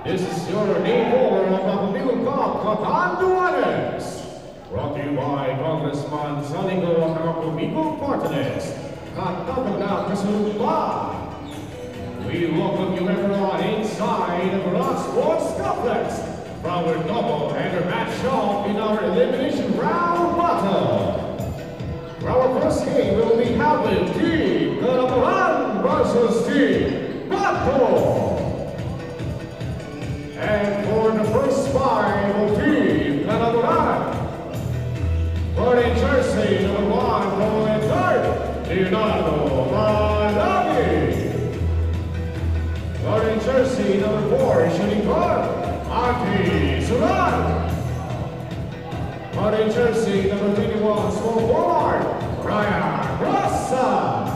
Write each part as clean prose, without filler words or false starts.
This is your name for of Amigo Cup Catanduanes. Brought to you by Congressman Saligo ng Amigo Partners. Katapagda Kasulpa. We welcome you everyone inside the Rock Sports Complex for our double header match up in our elimination round battle. For our first game, we will be having Team Calabaran versus Team Bato. And for the first five of Team Calabaran, for the jersey number 1, going third, Leonardo Malagi. For the jersey number 4, shooting guard, Aki Suran. For the jersey number 21, small forward, Ryan Rosas.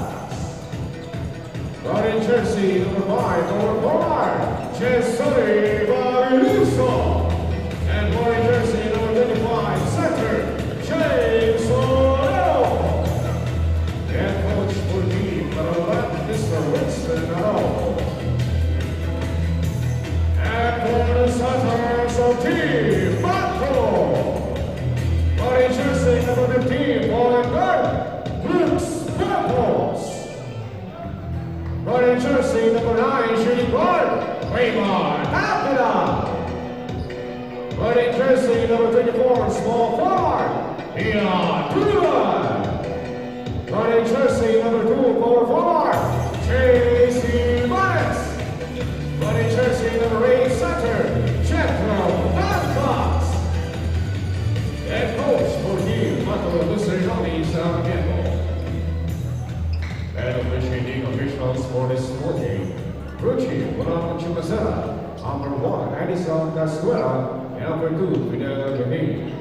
For the jersey number 5, forward forward, Cesare Bagiluso. And for the jersey number 25, center, James Solero. And coach for Team Calabaran, Mr. Winston Arroyo. And for the centers of Team Bato. For the jersey number 15, forward guard, Brooks Campos. For the jersey number 9, shooting guard, Raymond Apida. For the jersey number 24, small forward, Ian Tulan. For the jersey number 2, power forward, J.C. Manes. For the jersey number 8, center, Jethro Bancox. And coach for Team Bato, Mr. Johnny Sarmiento. And officiating officials for this sport game, Ruchi Moran Chumacera, number 1, Edison Cascuela, and number 2, Fidel Gamin.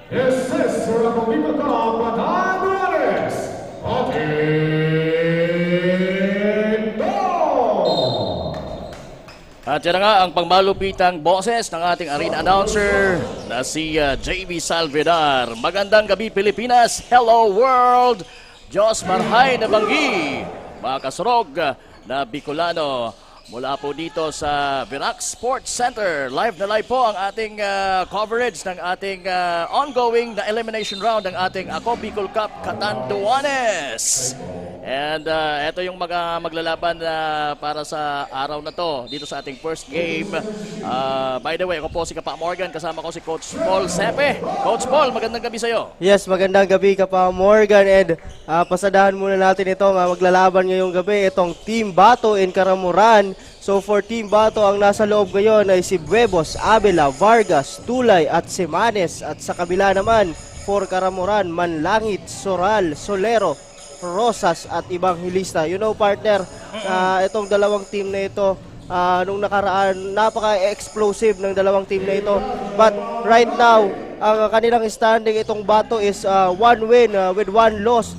This is Suraco People Cup, Catanduanes, At yan na nga ang pangmalupitang boses ng ating arena announcer na si JB Salvedar. Magandang gabi Pilipinas, hello world, Diyos marhay na banggi, mga kasurog na Bicolano. Mula po dito sa Virac Sports Center, live na live po ang ating coverage ng ating ongoing na elimination round ng ating Ako Bicol Cup Catanduanes. And ito yung mga maglalaban para sa araw na to dito sa ating first game. By the way, ako po si Kapa Morgan, kasama ko si Coach Paul Sepe. Coach Paul, magandang gabi sa iyo. Yes, magandang gabi Kapa Morgan, and pasadahan muna natin ito maglalaban ngayong gabi itong Team Bato in Karamuran. So for Team Bato, ang nasa loob ngayon ay si Buebos, Abela, Vargas, Tulay at Simanes. At sa kabila naman, for Karamuran, Manlangit, Soral, Solero, Rosas at ibang hilista. You know partner, itong dalawang team na ito, nung nakaraan, napaka-explosive ng dalawang team na ito. But right now, ang kanilang standing itong Bato is 1 win with 1 loss.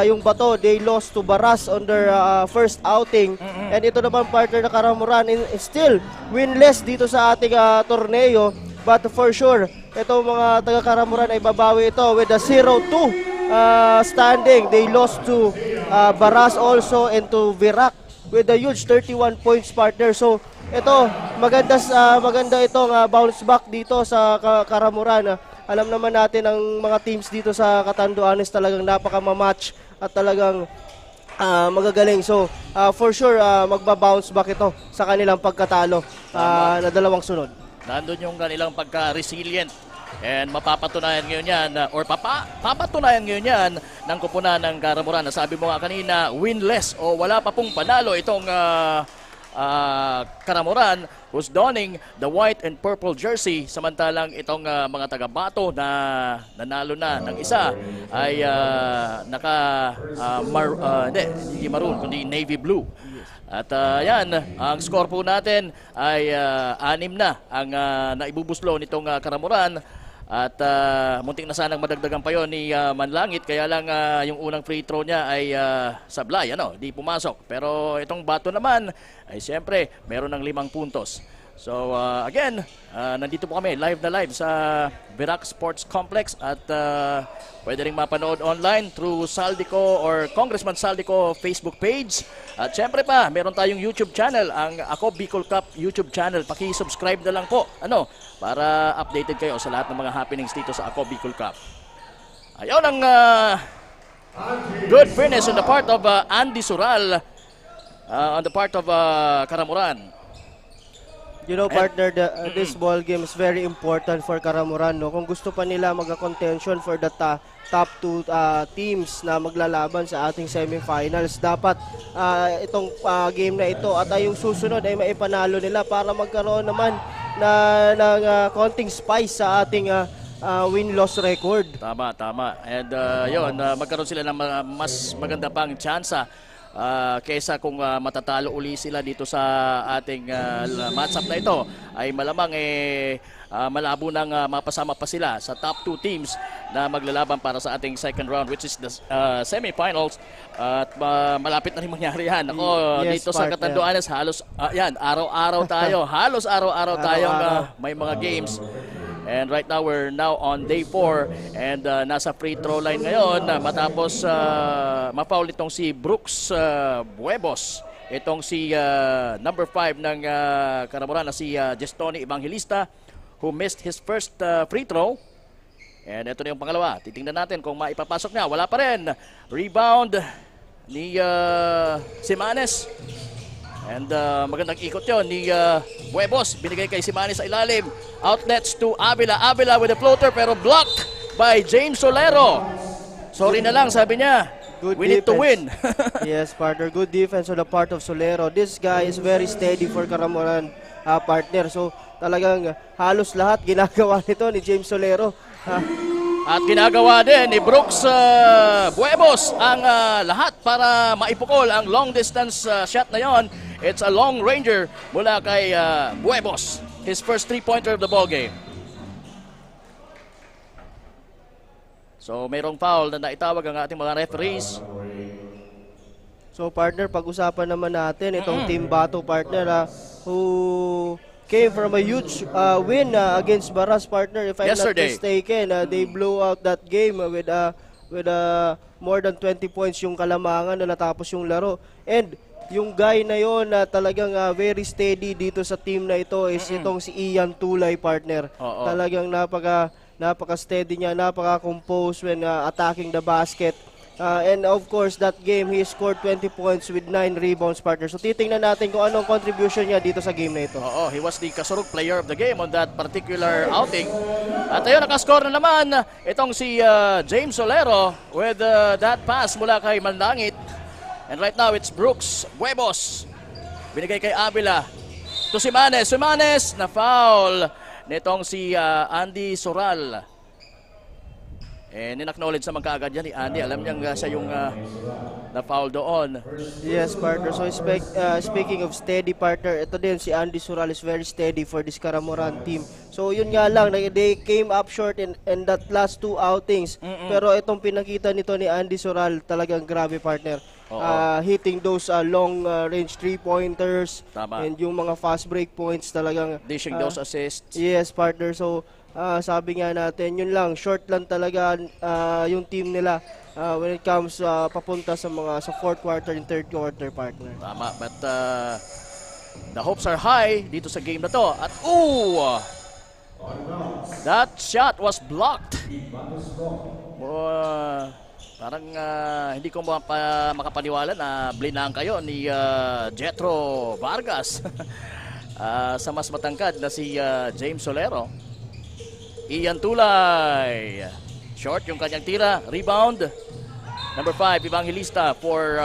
Yung Bato, they lost to Baras on their first outing. And ito naman partner na Karamuran is still winless dito sa ating torneo. But for sure, itong mga taga-Karamuran ay babawi ito with a 0-2 standing. They lost to Baras also and to Virac with a huge 31 points partner. So ito, maganda itong bounce back dito sa Karamuran. Alam naman natin ang mga teams dito sa Catanduanes talagang napaka-match at talagang magagaling. So for sure magba-bounce back ito sa kanilang pagkatalo na dalawang sunod. Nandun yung kanilang pagka-resilient. And mapapatunayan ngayon yan, or papatunayan ngayon yan ng kupunan ng Karamuran. Sabi mo nga kanina, winless o wala pa pong panalo itong Karamuran, who's donning the white and purple jersey. Samantalang itong mga taga-Bato na nanalo na ng isa ay hindi maroon, kundi navy blue. At yan, ang score po natin ay 6 na ang naibubuslo nitong Karamuran. At muntik na sanang madagdagan pa yon ni Manlangit, kaya lang yung unang free throw niya ay sablay, di pumasok. Pero itong Bato naman ay siyempre meron ng 5 puntos. So again, nandito po kami live na live sa Virac Sports Complex at pwede rin mapanood online through Saldico or Congressman Saldico Facebook page. At syempre pa, meron tayong YouTube channel, ang Ako Bicol Cup YouTube channel. Paki-subscribe na lang po para updated kayo sa lahat ng mga happenings dito sa Ako Bicol Cup. Ayun ang good finish on the part of Andy Sural on the part of Karamuran. You know, partner, this ball game is very important for Karamuran. No? Kung gusto pa nila mag-contention for the top 2 teams na maglalaban sa ating semifinals, dapat itong game na ito at yung susunod ay maipanalo nila para magkaroon naman ng konting spice sa ating win-loss record. Tama. And magkaroon sila ng mas maganda pang tsansa kaysa kung matatalo uli sila dito sa ating matchup na ito, ay malamang malabo nang mapasama pa sila sa top 2 teams na maglalaban para sa ating second round, which is the semifinals. At malapit na rin mangyari yan. Ako, Yes, dito sa partner. Catanduanes, halos araw-araw tayo. Halos araw-araw tayong may mga games. And right now, we're now on day 4 and nasa free throw line ngayon matapos mapaul itong si Brooks Buebos. Itong si number 5 ng Karamuran na si Gestoni Evangelista, who missed his first free throw. And ito na yung pangalawa. Titingnan natin kung maipapasok niya. Wala pa rin. Rebound ni Simanes. And magandang ikot yun ni Buebos. Binigay kay Simanes sa ilalim. Outlets to Avila. Avila with a floater pero blocked by James Solero. Sorry na lang, sabi niya. Good We need to win. Yes, partner. Good defense on the part of Solero. This guy is very steady for Karamuran, partner. So, talagang halos lahat ginagawa nito ni James Solero. At ginagawa din ni Brooks Buebos ang lahat para maipukol ang long distance shot na yon. It's a long ranger mula kay Buebos. His first 3-pointer of the ball game. So mayroong foul na naitawag ang ating mga referees. So, partner, pag-usapan naman natin itong Team Bato, partner, who came from a huge win against Baras, partner. If I'm Yesterday. not mistaken, they blew out that game with more than 20 points yung kalamangan na natapos yung laro. And yung guy na yon na talagang very steady dito sa team na ito is itong si Ian Tulay, partner. Oo. Talagang napaka-steady niya, napaka-compose when attacking the basket. And of course, that game, he scored 20 points with 9 rebounds, partner. So titingnan natin kung anong contribution niya dito sa game na ito. Oo, he was the kasurug player of the game on that particular outing. At ayun, nakascore na naman itong si James Solero with that pass mula kay Mandangit. And right now, it's Brooks Buebos. Binigay kay Avila. To Simanes. Simanes na foul nitong si Andy Soral. Nin-acknowledge naman kaagad yan ni Andy. Alam niyang siya yung na-foul doon. Yes, partner. So speaking of steady, partner, ito din si Andy Sural is very steady for this Karamuran team. So yun nga lang, they came up short in that last 2 outings. Pero itong pinakita nito ni Andy Sural, talagang grabe, partner. Hitting those long range 3-pointers. Tama. And yung mga fast break points talagang Dishing those assists. yes, partner. So sabi nga natin, yun lang, short lang talaga yung team nila when it comes papunta sa fourth quarter and third quarter, partner. Tama, but the hopes are high dito sa game na to. At that shot was blocked. Parang hindi ko makapaniwala na blinang kayo ni Jetro Vargas sa mas matangkad na si James Solero. Ian Tulay. Short yung kanyang tira. Rebound. Number 5, Evangelista for...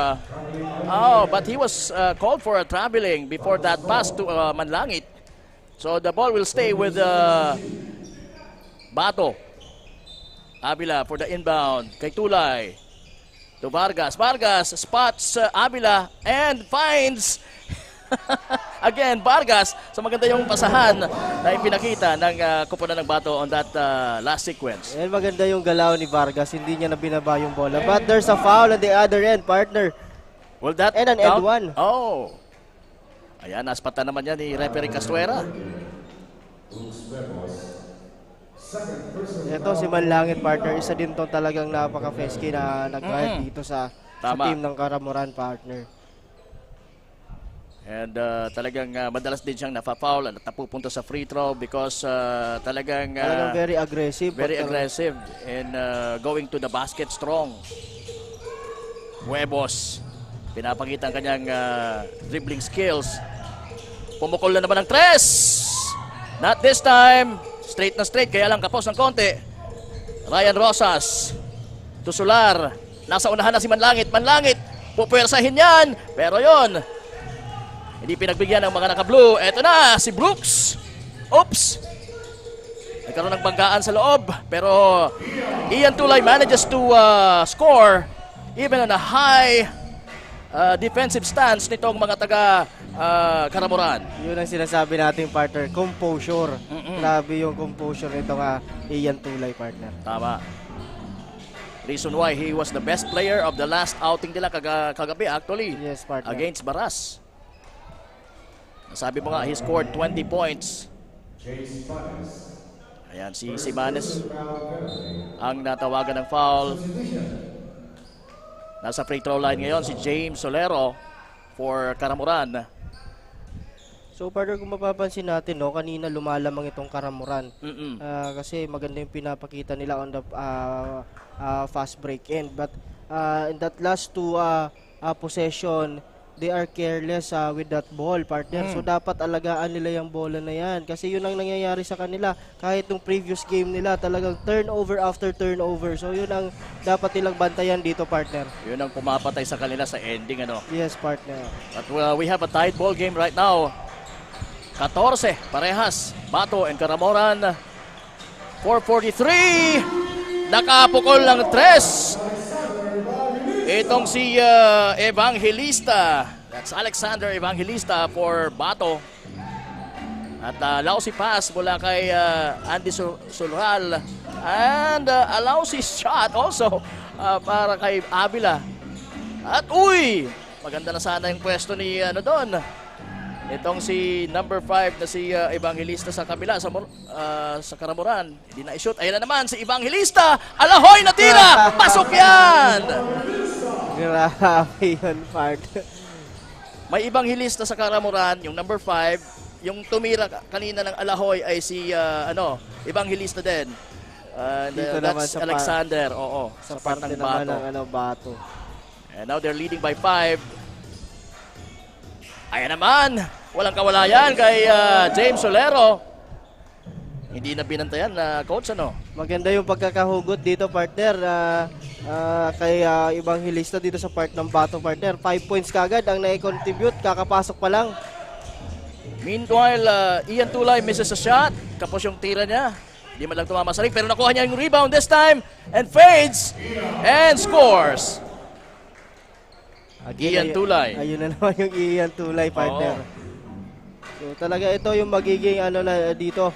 but he was called for a traveling before that pass to Manlangit. So the ball will stay with Bato. Avila for the inbound. Kay Tulay. To Vargas. Vargas spots Avila and finds... Again, Vargas, sa maganda yung pasahan na ipinakita ng kupunan ng Bato on that last sequence. And maganda yung galaw ni Vargas, hindi niya na binaba yung bola. But there's a foul on the other end, partner. Will that And an count? and one. Oh. Ayan, naspatan naman yan ni referee Castuera. Ito si Manlangit, partner. Isa din to talagang napaka-fesky na nag-guard dito sa Tama. team ng Karamuran, partner. And talagang madalas din siyang nafa-foul at napupunta sa free throw because talagang Very aggressive. very partner. aggressive and going to the basket strong. Huevos, pinapakita ang kanyang dribbling skills. Pumukol na naman ng tres. Not this time. Straight na straight, kaya lang kapos ng konti. Ryan Rosas. Tusular. Nasa unahan na si Manlangit. Manlangit, pupwersahin yan. Pero yon, hindi pinagbigyan ng mga naka-blue. Eto na, si Brooks. Oops. Nagkaroon ng banggaan sa loob. Pero Ian Tulay manages to score even on a high defensive stance nitong mga taga Karamuran. Yun ang sinasabi natin, partner. Composure. Grabe yung composure nito nga Ian Tulay, partner. Tama. Reason why he was the best player of the last outing nila kagabi actually. Yes, partner. Against Baras. Sabi mo nga, he scored 20 points. Ayan, si Simanes ang natawagan ng foul. Nasa free throw line ngayon si James Solero for Karamuran. So, partner, kung mapapansin natin, no, kanina lumalamang itong Karamuran. Mm-mm. Kasi maganda yung pinapakita nila on the fast break end. But in that last two possession, they are careless with that ball, partner. So, dapat alagaan nila yung bola na yan. Kasi yun ang nangyayari sa kanila. Kahit nung previous game nila, talagang turnover after turnover. So, yun ang dapat nilang bantayan dito, partner. Yun ang pumapatay sa kanila sa ending, ano. Yes, partner. But we have a tight ball game right now. 14, parehas. Bato and Karamuran. 4:43. Nakapukol ng 3. Itong si Evangelista. That's Alexander Evangelista for Bato. At lousy pass mula kay Andy Sulral. And a lousy shot also para kay Avila. At maganda na sana yung pwesto ni doon. Itong si number 5 na si Evangelista sa kabila sa Karamuran. Hindi na i-shoot. Ayan na naman si Evangelista. Alahoy na tira! Pasok yan! Grabe yun, partner. May Evangelista sa Karamuran, yung number 5. Yung tumira kanina ng Alahoy ay si Evangelista din. Dito naman That's sa Alexander. Oo, Sa part parte ng naman Bato. ng Bato. And now they're leading by 5. Ayan naman, walang kawalayan kay James Solero. Hindi na binantayan na coach, ano? Maganda yung pagkakahugot dito, partner, kay Evangelista dito sa part ng Bato, partner. 5 points kagad ang nai-contribute, kakapasok pa lang. Meanwhile, Ian Tulay misses a shot. Kapos yung tira niya. Hindi man lang tumama sa ring, pero nakuha niya yung rebound this time and fades and scores. Ian Tulay. Ayun na naman yung Ian Tulay, partner. So talaga ito yung magiging na dito.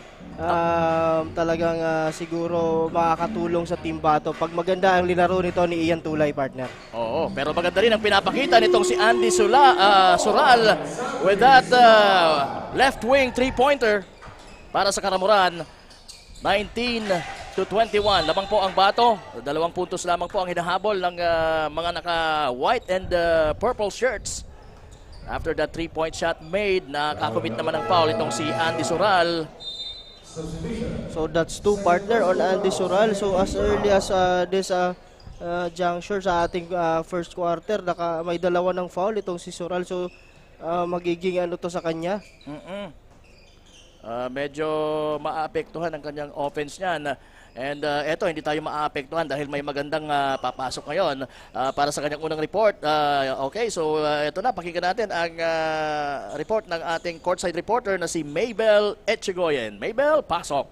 Talagang siguro makakatulong sa Team Bato pag maganda ang linaro nito ni Ian Tulay, partner. Oo, pero maganda rin ang pinapakita nitong si Andy Sural with that left wing 3-pointer para sa Karamuran. 19-21. Lamang po ang Bato. 2 puntos lamang po ang hinahabol ng mga naka-white and purple shirts. After that 3-point shot made, nakakomit naman ng foul itong si Andy Sural. So that's 2, partner, on Andy Sural. So as early as this juncture sa ating first quarter, may 2 ng foul itong si Sural. So magiging to sa kanya. Medyo maapektuhan ang kanyang offense niyan. And eto, hindi tayo maapektuhan dahil may magandang papasok ngayon para sa kanyang unang report. Okay, so eto na, pakinggan natin ang report ng ating courtside reporter na si Maybel Etchegoyen. Maybel, pasok.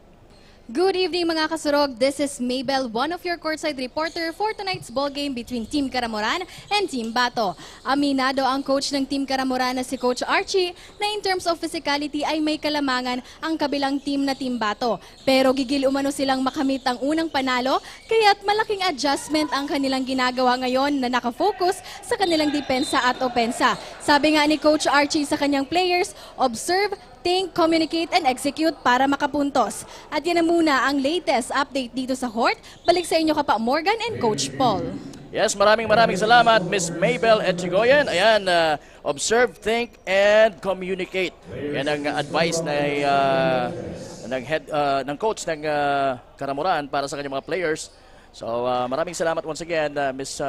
Good evening mga kasurog. This is Mabel, one of your courtside reporter for tonight's ball game between Team Karamoran and Team Bato. Aminado ang coach ng Team Karamoran na si Coach Archie na in terms of physicality ay may kalamangan ang kabilang team na Team Bato. Pero gigil umano silang makamit ang unang panalo kaya't malaking adjustment ang kanilang ginagawa ngayon na nakafocus sa kanilang depensa at opensa. Sabi nga ni Coach Archie sa kanyang players, observe, think, communicate, and execute para makapuntos. At yan na muna ang latest update dito sa court. Balik sa inyo Kapa Morgan and Coach Paul. Yes, maraming salamat, Miss Mabel Etchigoyen. Ayan, observe, think, and communicate. Yan ang advice na ng coach ng Karamoran para sa kanyang mga players. So, maraming salamat once again, Miss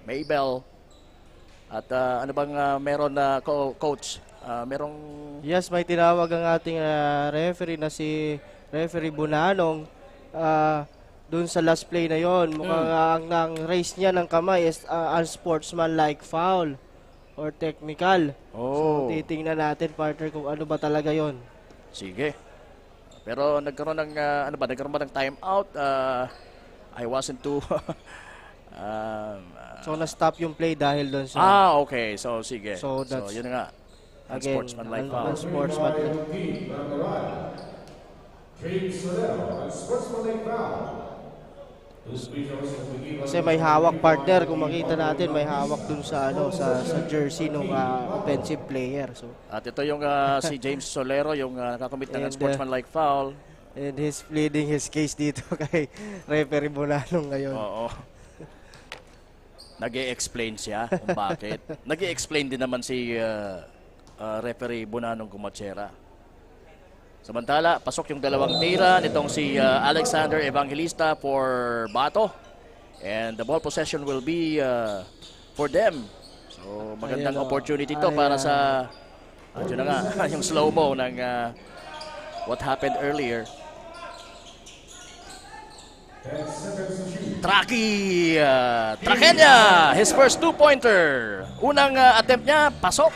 Mabel. At ano bang meron na coach? Yes, may tinawag ang ating referee na si Referee Bunanong dun sa last play na yon. Mukhang ang raise niya ng kamay is unsportsmanlike foul or technical. So titingnan natin partner kung ano ba talaga yon. Sige. Pero nagkaroon ng nagkaroon ba ng timeout? I wasn't too so na-stop yung play dahil doon sa okay. So sige. So yun nga. Again, unsportsmanlike foul. Unsportsmanlike. Kasi may hawak partner, kung makita natin may hawak dun sa sa jersey ng offensive player. So at ito yung si James Solero yung nakakommit ng unsportsmanlike foul. And he's pleading his case dito kay Referee Bunanong ngayon. Oo. Nag-e-explain siya kung bakit. Nag-e-explain din naman si Referee Bunanong Kumachera. Samantala, pasok yung dalawang tira nitong si Alexander Evangelista for Bato. And the ball possession will be for them. So magandang opportunity to para sa yun na nga, yung slow-mo ng what happened earlier. Trakenya, his first two-pointer. Unang attempt niya, pasok.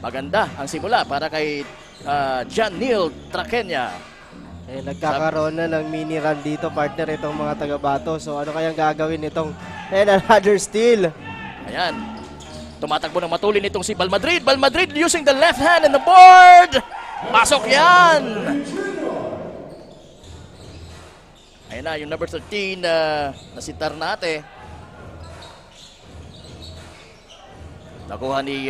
Maganda ang simula para kay John Neil Trakenya. Nagkakaroon na ng mini run dito partner itong mga taga-Bato. So ano kayang gagawin itong another steal? Ayan. Tumatakbo ng matulin itong si Balmadrid. Balmadrid using the left hand and the board. Pasok yan. Ayan na yung number 13 na si Tarnate. Nakuha ni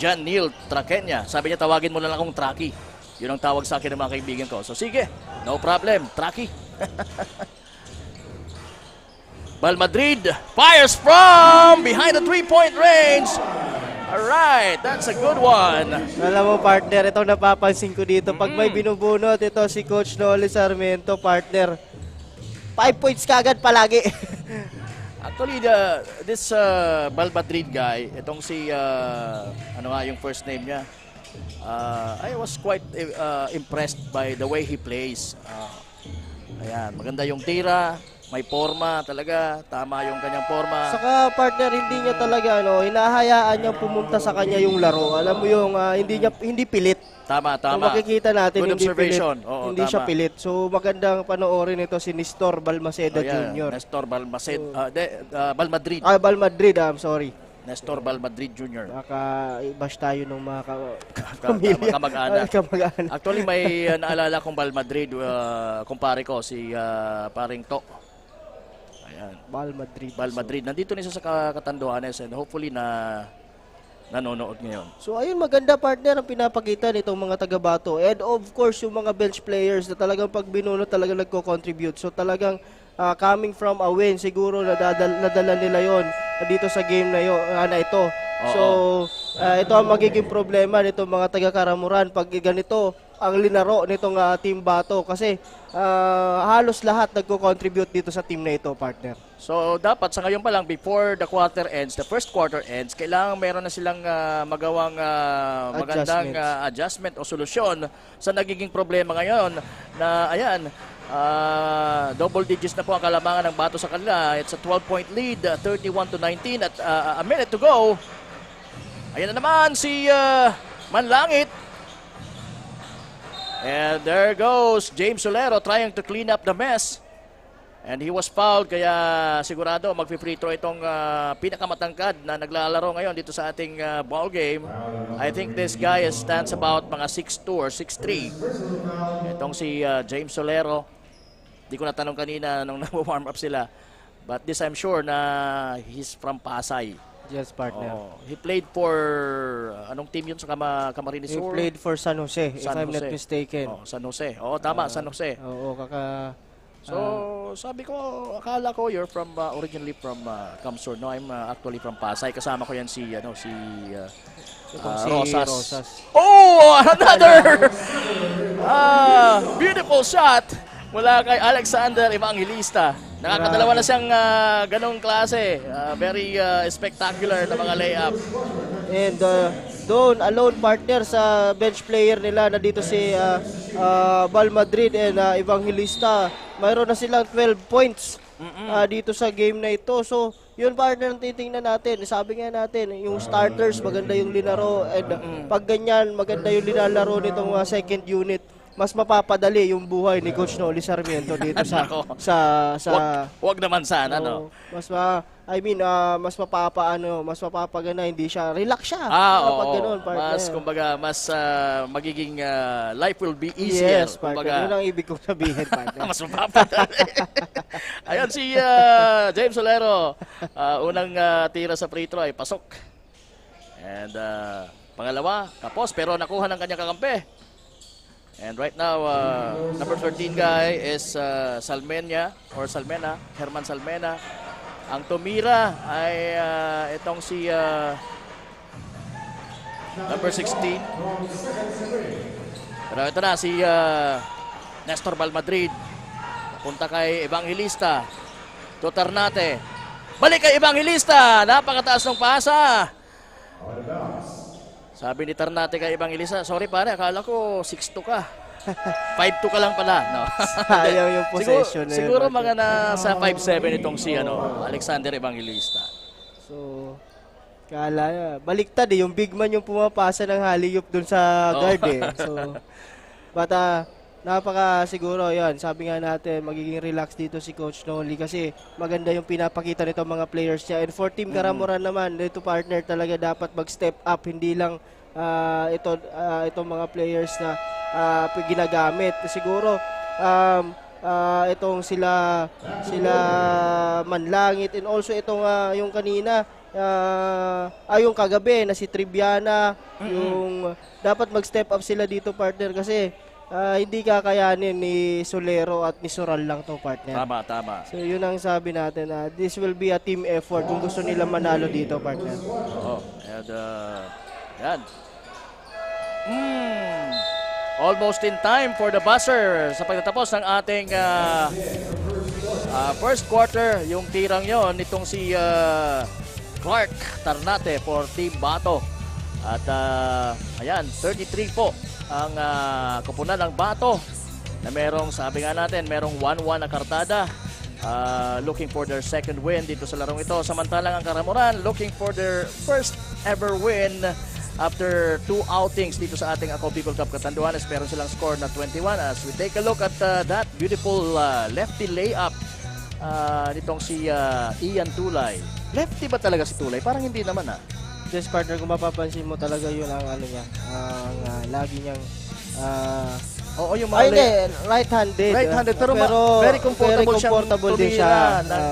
John Neil Trakenya. Sabi niya, tawagin mo lang akong Traki. Yun ang tawag sa akin ng mga kaibigan ko. So sige, no problem, Traki. Balmadrid fires from behind the three-point range. Alright, that's a good one. Alam mo partner, itong napapansin ko dito. Pag may binubunot, ito si Coach Noli Sarmiento, partner. 5 points kagad palagi. Actually, this Balmadrid guy, itong si, ano nga yung first name niya, I was quite impressed by the way he plays. Ayan, maganda yung tira, may forma talaga, tama yung kanyang forma. Saka partner, hindi niya talaga, hinahayaan niya pumunta sa kanya yung laro. Alam mo yung, hindi pilit. Tama. Kung makikita natin, good hindi observation. pilit. Oo, hindi tama. siya pilit. So magandang panoorin ito si Nestor Balmaceda Jr. Nestor Balmadrid. Balmadrid, I'm sorry. Nestor Balmadrid Jr. Baka i-bash tayo ng mga pamilya. Kamag-anak. Actually, may naalala kong Balmadrid, kumpare ko, si paring To. Ayan. Balmadrid. Nandito na siya sa Catanduanes and hopefully nanonood ngayon. So ayun, maganda partner ang pinapakita nitong mga taga-Bato. And of course, yung mga bench players na talagang pag binunot talagang nagko-contribute. So talagang coming from a win, siguro nadala nila yon dito sa game na ito. So ito ang magiging problema nitong mga taga-Karamuran pag ganito ang linaro nitong Team Bato. Kasi halos lahat nagko-contribute dito sa team na ito, partner. So dapat sa ngayon pa lang, before the quarter ends, the first quarter ends, kailangan meron na silang magawang magandang adjustment o solusyon sa nagiging problema ngayon na ayan, double digits na po ang kalamangan ng Bato sa kanila. It's a 12-point lead, 31-19 at a minute to go. Ayan na naman si Manlangit. And there goes James Solero trying to clean up the mess. And he was fouled, kaya sigurado mag-free throw itong pinakamatangkad na naglalaro ngayon dito sa ating ball game. I think this guy stands about mga 6'2 or 6'3. Itong si James Solero. Di ko natanong kanina nung nag-warm up sila. But this I'm sure na he's from Pasay. Yes, partner. He played for, anong team yun sa Camarines He Sur? played for San Jose, if San I'm not Jose. mistaken. San Jose. Tama, San Jose. Oo, So, sabi ko, akala ko you're from originally from Camsur. No, I'm actually from Pasay. Kasama ko yan si si Rosas. Oh, another beautiful shot mula kay Alexander Evangelista. Nakakadalawa na siyang ganong klase. Very spectacular na mga layup. And doon, alone partner sa bench player nila na dito si Val Madrid and Evangelista. Mayroon na silang 12 points dito sa game na ito. So, yun partner ang titingnan natin. Sabi nga natin, yung starters, maganda yung linaro. And pag ganyan, maganda yung linalaro nitong second unit. Mas mapapadali yung buhay ni Coach Noli Sarmiento dito Wag naman sana, no? Mas mapapagana, hindi siya, relax siya. Oo. Ganun, partner. Mas magiging life will be easier. Yes, partner. Yun ang ibig kong sabihin, partner. Mas mapapadali. Ayun si James Solero. Unang tira sa free throw ay pasok. And pangalawa, kapos pero nakuha ng kanyang kakampi. And right now, number 13 guy is Salmena, Herman Salmena. Ang tumira ay itong si number 16. Pero ito na si Nestor Valmadrid. Punta kay Evangelista. Ternate. Balik kay Evangelista. Napakataas ng pasa. Sabi ni Ternate kay Evangelista, sorry pare, akala ko 6'2 ka. 5'2 ka lang pala. No? Ayaw yung possession. Siguro mga nasa 5'7 itong si Alexander Evangelista. So, baliktad yung big man yung pumapasa ng haliyup dun sa guard So, but siguro yan, sabi nga natin, magiging relax dito si Coach Noli kasi maganda yung pinapakita nito mga players niya. And for Team Karamuran naman, ito partner talaga dapat mag-step up, hindi lang itong mga players na ginagamit. Siguro itong sila Manlangit and also itong yung kanina yung kagabi na si Triviana, yung dapat mag-step up sila dito partner kasi hindi kakayanin ni Solero at ni Soral lang to partner. Tama. So yun ang sabi natin, this will be a team effort kung gusto nila manalo dito partner. And yan. Almost in time for the buzzer sa pagtatapos ng ating first quarter. Yung tirang yon nitong si Clark Ternate for Team Bato. At ayan, 33 po ang kupunan ng Bato na merong, sabi nga natin, merong 1-1 na kartada. Looking for their second win dito sa larong ito. Samantalang ang Karamuran looking for their first ever win after 2 outings dito sa ating Ako Bicol Cup Catanduanes. Meron silang score na 21 as we take a look at that beautiful lefty layup nitong si Ian Tulay. Lefty ba talaga si Tulay? Parang hindi naman Yes partner, kung mapapansin mo talaga yun ang niya, ang lagi niyang Oo, yung mga right-handed. Right-handed pero very comfortable din siya ng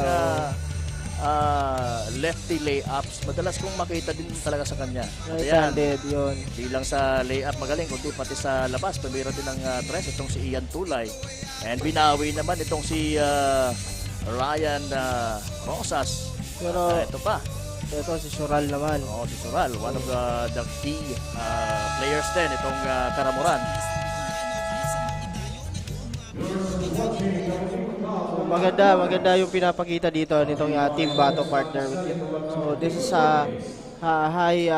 lefty layups. Madalas kong makita din talaga sa kanya. Right-handed yun. Di lang sa layup magaling, kundi pati sa labas. Pamira din ng tres itong si Ian Tulay. And binawi naman itong si Ryan Rosas. Pero ito pa. Ito si Soral naman. Si Soral, one of the key players din itong Karamuran. Maganda yung pinapakita dito nitong Team Bato partner. So this is a high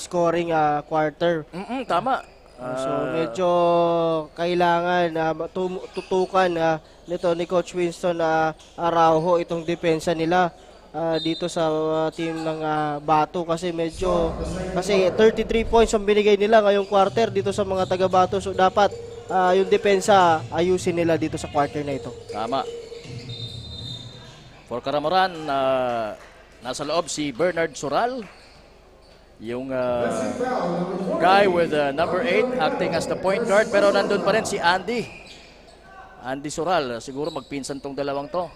scoring quarter. Tama. So medyo kailangan tutukan nito ni Coach Winston Araujo itong depensa nila. dito sa team ng Bato kasi kasi 33 points ang binigay nila ngayong quarter dito sa mga taga Bato. So dapat yung depensa ayusin nila dito sa quarter na ito. Tama. For Karamoran, nasa loob si Bernard Sural. Yung guy with number 8 acting as the point guard, pero nandun pa rin si Andy Sural. Siguro magpinsan tong dalawang to.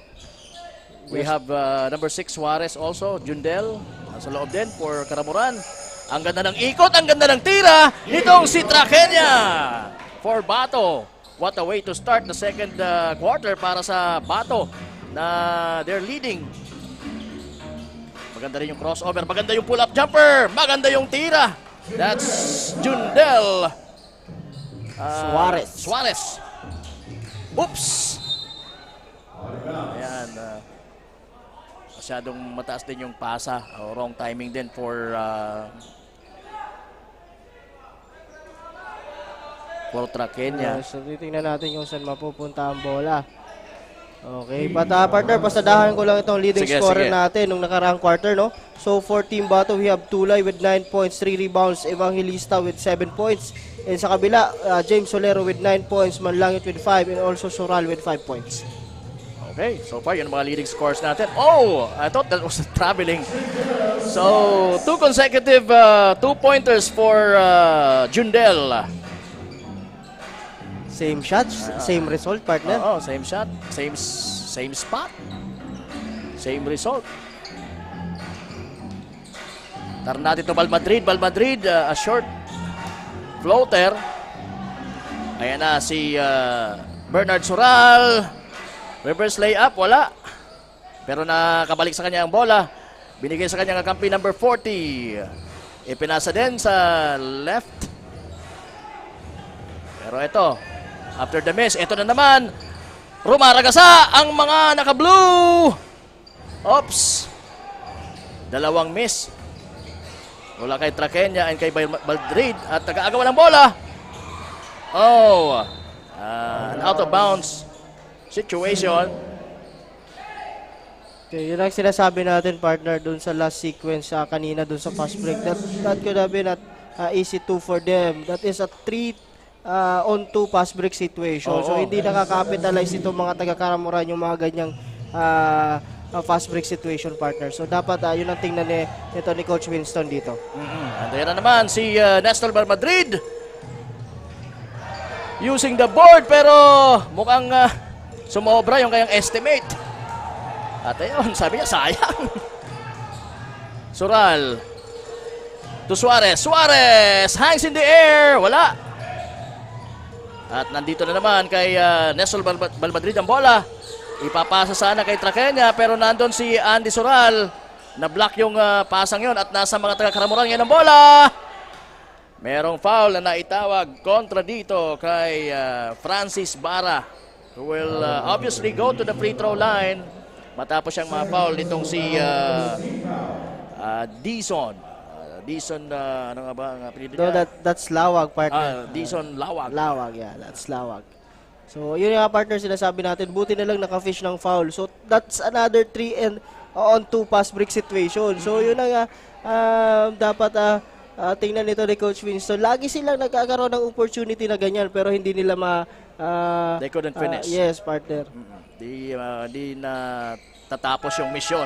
We have number 6 Suarez also, Jundel, nasa loob din for Karamoran. Ang ganda ng ikot, ang ganda ng tira nitong si Traqueña for Bato. What a way to start the second quarter para sa Bato na they're leading. Maganda rin yung crossover, maganda yung pull-up jumper, maganda yung tira. That's Jundel Suarez. Oops! Ayan. Masyadong mataas din yung pasa. Wrong timing din for Traqueña. So titingnan natin kung saan mapupunta ang bola. Okay, partner, pasadahan ko lang itong leading scorer natin nung nakaraang quarter, no? So for Team Bato, we have Tulay with 9 points, 3 rebounds, Evangelista with 7 points. And sa kabila, James Solero with 9 points, Manlangit with 5, and also Soral with 5 points. Okay, so far, yun ang mga leading scores natin. Oh, I thought that was traveling. So, 2 consecutive 2-pointers for Jundel. Same shots, same result, partner. Oo, same shot, same spot, same result. Tara natin ito, Bal Madrid, a short floater. Ayan na si Bernard Sural. Reverse layup, wala. Pero nakabalik sa kanya ang bola. Binigay sa kanya ang kampi number 40. Ipinasa din sa left. Pero ito, after the miss, ito na naman. Rumaragasa ang mga naka-blue. Oops. Dalawang miss. Wala kay Traqueña and kay Madrid. At nag-aagawan ng bola. Oh. An out of bounds situation. Okay, yun ang sinasabi natin, partner, dun sa last sequence kanina dun sa fast break. That could have been an easy 2 for them. That is a 3 on 2 pass break situation. So hindi nakaka-capitalize itong mga taga-Karamoran yung mga ganyang fast break situation, partner. So dapat yun ang tingnan nito ni Coach Winston dito. And ayan na naman si Nestor Madrid using the board, pero mukhang sumobra yung kayang estimate. At ayun, sabi niya sayang. Sural to Suarez hangs in the air, wala. At nandito na naman kay Nestor Madrid ang bola. Ipapasa sana kay Traqueña, pero nandun si Andy Sural. Na-block yung pasang yon at nasa mga taga-Karamoran ngayon ang bola. Merong foul na naitawag kontra dito kay Francis Bara, who will obviously go to the free throw line matapos siyang ma-foul nitong si Dison, ano nga ba ang apelido niya? No, that's Lawag, partner. Dison Lawag. Lawag, yeah, that's Lawag. So, yun yung partner sinasabi natin, buti na lang naka-fish ng foul. So, that's another 3 and on 2 pass break situation. So, yun na dapat tingnan nito ni Coach Winston. Lagi silang nagkakaroon ng opportunity na ganyan, pero hindi nila they couldn't finish. Yes, partner. Di na tatapos yung mission.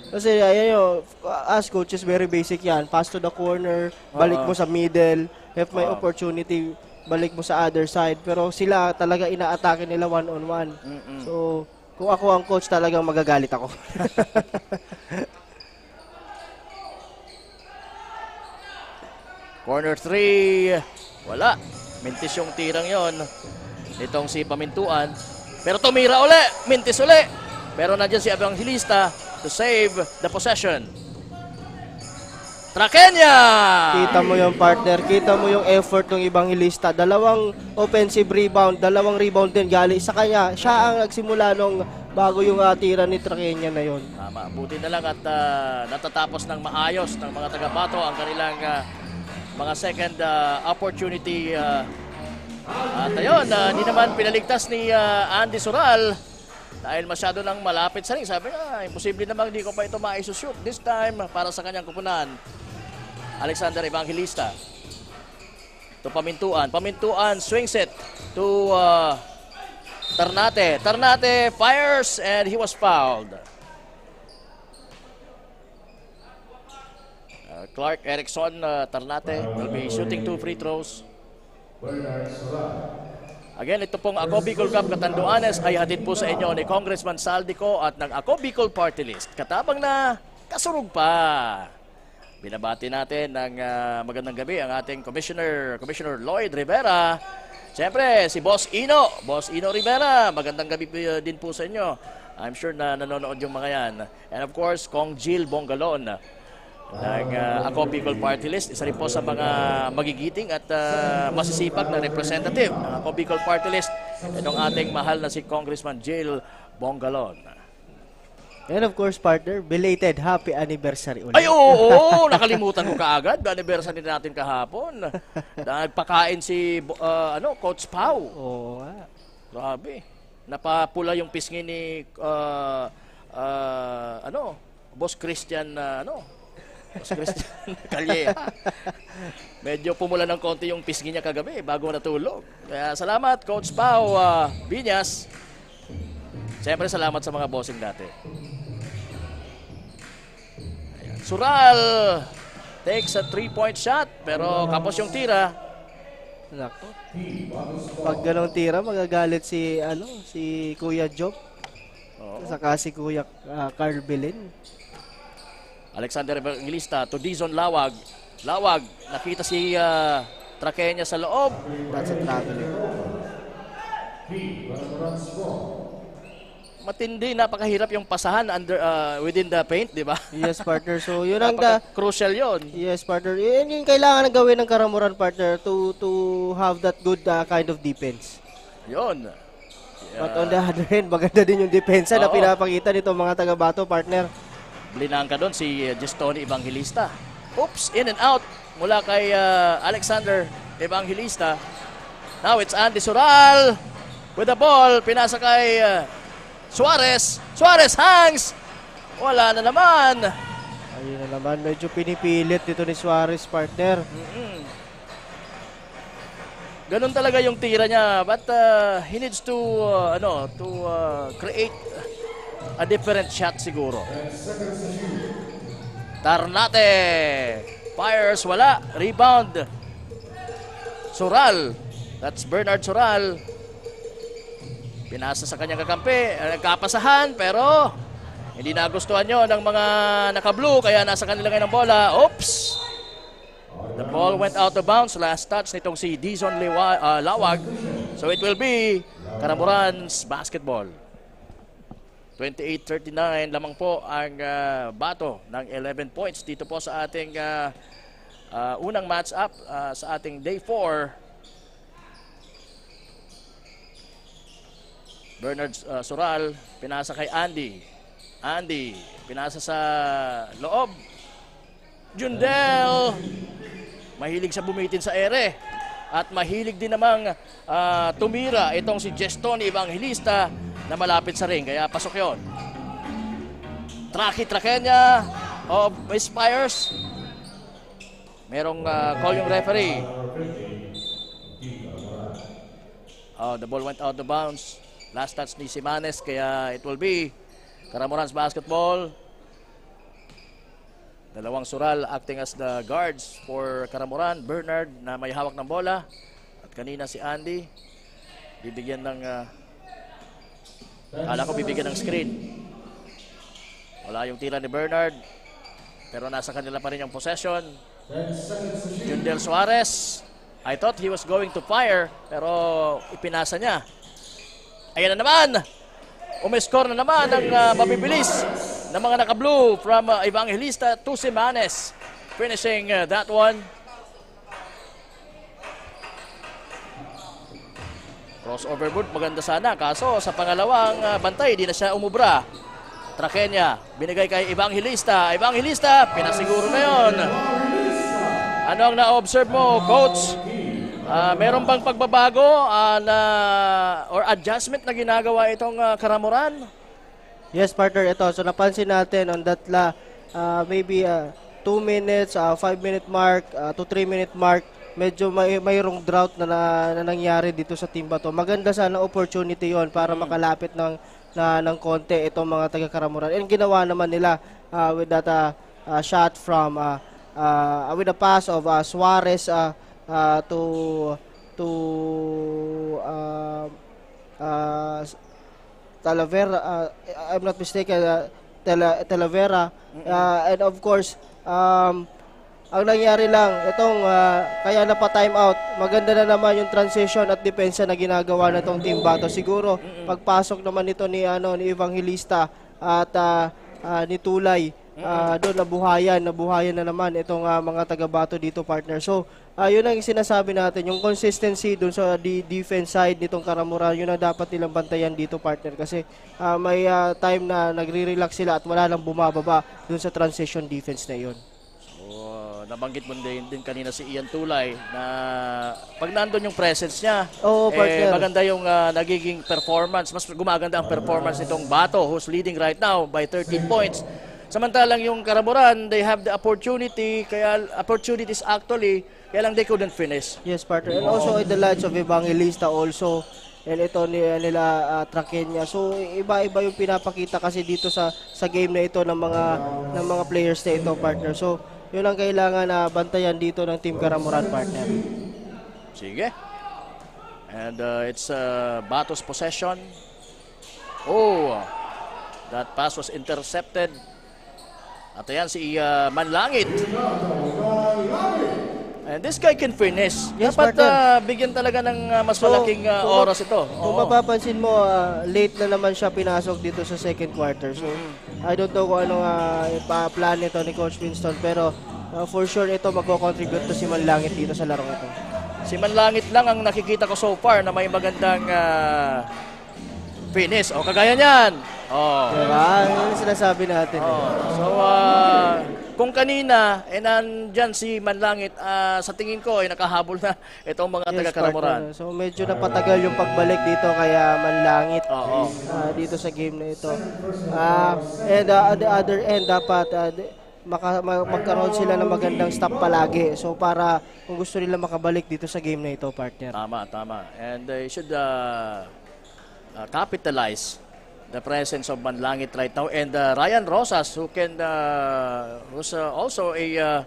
Kasi ayan yun, as coaches, very basic yan. Pass to the corner, balik mo sa middle. If may opportunity, balik mo sa other side. Pero sila talaga ina-atake nila one-on-one. So, kung ako ang coach, talagang magagalit ako. Corner 3, wala. Mintis yung tirang yon nitong si Pamintuan. Pero tumira uli, mintis uli. Pero nandiyan si Evangelista to save the possession. Traqueña! Kita mo yung partner, kita mo yung effort ng Evangelista. 2 offensive rebound, 2 rebound din galing sa kanya. Siya ang nagsimula nung bago yung tira ni Traqueña na yon. Tama, buti na lang at natatapos ng maayos ng mga taga-Bato ang kanilang mga second opportunity. At ayun, hindi naman pinaligtas ni Andy Sural. Dahil masyado nang malapit sa ring. Sabi niya, imposible namang hindi ko pa ito maisushoot. This time, para sa kanyang kupunan, Alexander Evangelista. To Pamintuan. Pamintuan swings it to Ternate. Ternate fires and he was fouled. Clark Erickson Ternate will be shooting 2 free throws. Again, ito pong Ako Bicol Cup Catanduanes ay hatid po sa inyo ni Congressman Saldico at ng Ako Bicol Party List. Katabang na kasurug pa. Binabati natin ng magandang gabi ang ating Commissioner Lloyd Rivera. Siyempre, si Boss Ino Rivera, magandang gabi din po sa inyo. I'm sure na nanonood yung mga yan. And of course, Kong Jill Bongalon ng Ako Bicol Party List. Isa rin po sa mga magigiting at masisipag na representative ng Ako Bicol Party List. Itong ating mahal na si Congressman Jill Bongalon. And of course, partner, belated happy anniversary ulit. Ay, oo! Nakalimutan ko kaagad. Anniversary natin kahapon. Nagpakain si Coach Pau. Oo nga. Grabe. Napapula yung pisngi ni Boss Christian Boss Christian Calleja. Medyo pumula ng konti yung pisngi niya kagabi bago natulog. Kaya salamat Coach Pau Binyas. Siyempre salamat sa mga bossing dati. Ayan. Sural takes a 3-point shot pero kapos yung tira. Nako. Pag ganong tira, magagalit si Kuya Job. Saka si Kuya Carl Belin. Alexander Evangelista to Dizon Lawag. Lawag, nakita si Traqueña sa loob. That's a traveling. Matindi, napakahirap yung pasahan within the paint, di ba? Yes, partner. So, yun ang crucial yun. Yes, partner. Yun yung kailangan gawin ng Karamuran, partner, to have that good kind of defense. Yun. But on the other hand, maganda din yung depensa na pinapakita nito mga taga-Bato, partner. Blinangka doon si Gestoni Evangelista. Oops, in and out mula kay Alexander Evangelista. Now it's Andy Sural with the ball. Pinasa kay Suarez. Suarez hangs. Wala na naman. Ayun na naman, medyo pinipilit dito ni Suarez, partner. Ganun talaga yung tira niya, but he needs to create a different shot siguro. Ternate fires, wala, rebound. Sural, that's Bernard Sural. Pinasa sa kanyang kakampi, nagkapasahan pero hindi nagustuhan yun ng mga naka-blue kaya nasa kanila ngayon ang bola. Oops! The ball went out of bounds. Last touch nitong si Dizon Lawag. So it will be Karamuran's basketball. 28-39 lamang po ang Bato ng 11 points dito po sa ating unang match-up sa ating day 4. Bernard Sural, pinasa kay Andy. Andy, pinasa sa loob. Jundel, mahilig sa bumitin sa ere. At mahilig din namang tumira itong si Gestoni Evangelista na malapit sa ring. Kaya pasok yun. Traqueña of Spires. Merong call yung referee. The ball went out of bounds. Last touch ni Simanes. Kaya it will be Karamuran's basketball. Dalawang Sural acting as the guards for Karamuran. Bernard na may hawak ng bola. At kanina si Andy. Bibigyan ng... Kala ko bibigyan ng screen. Wala yung tira ni Bernard. Pero nasa kanila pa rin yung possession. Jundel Suarez. I thought he was going to fire. Pero ipinasa niya. Ayan na naman. Umescore na naman ang mabibilis ng mga naka-blue from Evangelista to Simanes. Finishing that one. Crossover board, maganda sana. Kaso sa pangalawang bantay, di na siya umubra. Traqueña, binigay kay Evangelista. Evangelista, pinasiguro na yon. Ano ang na-observe mo, Coach? Meron bang pagbabago or adjustment na ginagawa itong Karamuran? Yes, partner, ito. So, napansin natin on that maybe 2 minutes, 5-minute mark, to 3-minute mark, medyo mayroong drought na nangyari dito sa Team Bato. Maganda sana opportunity yon para makalapit ng konti itong mga taga-Karamuran. And ginawa naman nila with that shot from, with a pass of Suarez to Talavera, I'm not mistaken, Talavera. And of course, ang nangyari lang, itong kaya na pa time out, maganda na naman yung transition at depensa na ginagawa na itong Team Bato. Siguro, pagpasok naman ito ni Evangelista at ni Tulay, doon nabuhayan na naman itong mga taga-Bato dito, partner. So, yun ang sinasabi natin, yung consistency doon sa defense side nitong Karamuran, yun ang dapat nilang bantayan dito, partner. Kasi may time na nagre-relax sila at wala nang bumababa doon sa transition defense na yun. So, nabanggit mo din kanina si Ian Tulay na pag nandun yung presence niya, partner, maganda yung nagiging performance. Mas gumaganda ang performance nitong Bato, who's leading right now by 13 points. Samantalang yung Karamuran, they have the opportunities actually, kaya lang they couldn't finish. Yes, partner. And also in the lights of Evangelista also, and ito nila Traqueña. So iba-iba yung pinapakita kasi dito sa game na ito ng mga players na ito, partner. So yun ang kailangan na bantayan dito ng Team Karamuran, partner. Sige. And it's Bato's possession. Oh, that pass was intercepted. At ayan si Manlangit. And this guy can finish. Yes, dapat partner. bigyan talaga ng mas malaking oras ito. Kung mapapansin mo, late na naman siya pinasok dito sa second quarter. So, I don't know kung anong plan nito ni Coach Winston. Pero, for sure, ito magko-contribute to si Manlangit dito sa larong ito. Si Manlangit lang ang nakikita ko so far na may magandang finish. O, kagaya niyan. Diba? Ano sinasabi natin? So, kung kanina, nandyan si Manlangit, sa tingin ko, nakahabol na itong mga taga-Karamuran. So, medyo napatagal yung pagbalik dito kaya Manlangit dito sa game na ito. And at the other end, dapat magkaroon sila ng magandang stop palagi. So, para kung gusto nila makabalik dito sa game na ito, partner. Tama. And they should capitalize the presence of Manlangit right now, and Ryan Rosas, who who's also who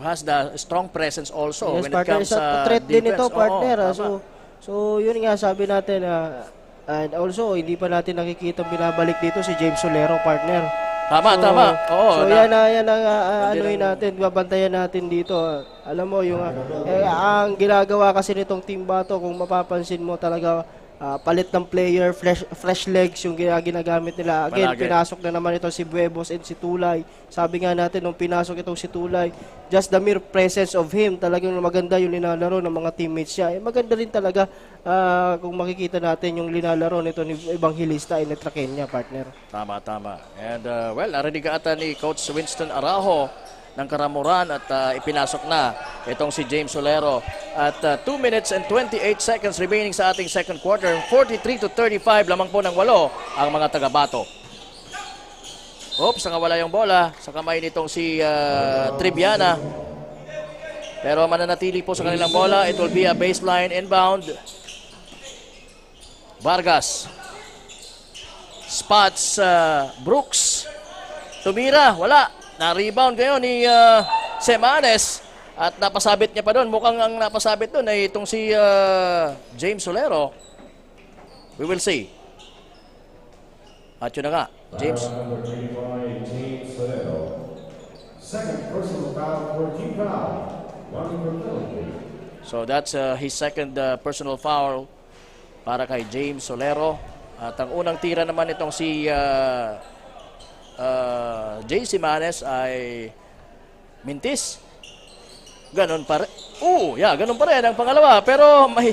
has the strong presence also yes, when partner, it comes sa threat defense. din ito, partner. So yun nga sabi natin, and also hindi pa natin nakikita binabalik dito si James Solero, partner. Tama. So yan ang natin, babantayan natin dito. Alam mo yung ang ginagawa kasi nitong Team Bato, kung mapapansin mo talaga, palit ng player, fresh legs yung ginagamit nila. Again, Palagi. pinasok na naman ito si Buebos and si Tulay. Sabi nga natin, nung pinasok itong si Tulay, just the mere presence of him, talagang maganda yung linalaro ng mga teammates niya. Maganda rin talaga kung makikita natin yung linalaro nito ni Evangelista and ni Traqueña, partner. Tama. And narinig ata ni Coach Winston Arajo ng Karamuran at ipinasok na itong si James Solero at 2 minutes and 28 seconds remaining sa ating second quarter. 43-35, lamang po ng 8 ang mga taga-Bato. Oops, nakawala yung bola sa kamay nitong si Triviana. Pero mananatili po sa kanilang bola. It will be a baseline inbound. Vargas. Spots Brooks. Tumira, wala. Na-rebound ngayon ni Semanes at napasabit niya pa doon. Mukhang ang napasabit doon ay itong si James Solero. We will see. At yun na nga, James. Second personal foul for team foul. One for penalty. So that's his second personal foul para kay James Solero. At ang unang tira naman itong si JC Manes ay mintis. Ganon pa rin. Ganon pa rin ang pangalawa. Pero may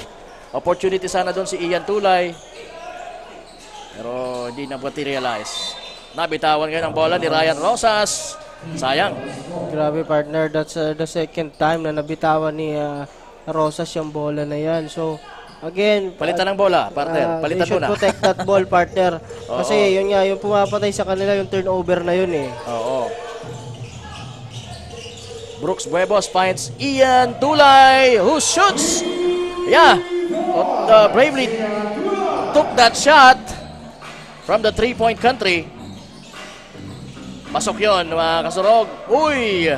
opportunity sana doon si Ian Tulay. Pero hindi na materialize. Nabitawan ngayon ang bola ni Ryan Rosas. Sayang. Grabe partner, that's the second time na nabitawan ni Rosas yung bola na yan. So, again, Palitan ng bola, partner. Palitan they should muna. protect that ball, partner. Oo. Kasi yun nga, yung pumapatay sa kanila, yung turnover na yun eh. Oo. Brooks Buebos finds Ian Tulay who shoots. Yeah. Bravely took that shot from the 3-point country. Pasok yun, mga kasurog. Uy!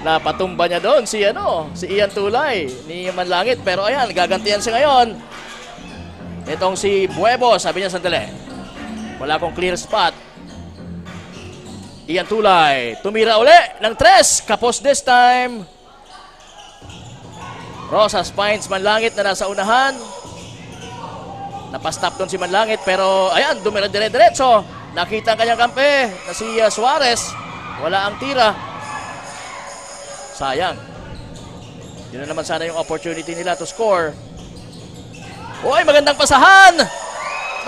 Napatumba niya doon si Ian Tulay ni Manlangit. Pero ayan, gagantihan siya ngayon. Itong si Buebos, sabi niya sandali. Wala akong clear spot. Ian Tulay, tumira uli ng 3. Kapos this time. Rosas finds Manlangit na nasa unahan. Napastop doon si Manlangit pero ayan, dumira dire-diretso. Nakita ang kanyang kampe na si Suarez. Wala ang tira. Sayang. Yun na naman sana yung opportunity nila to score. Uy, magandang pasahan!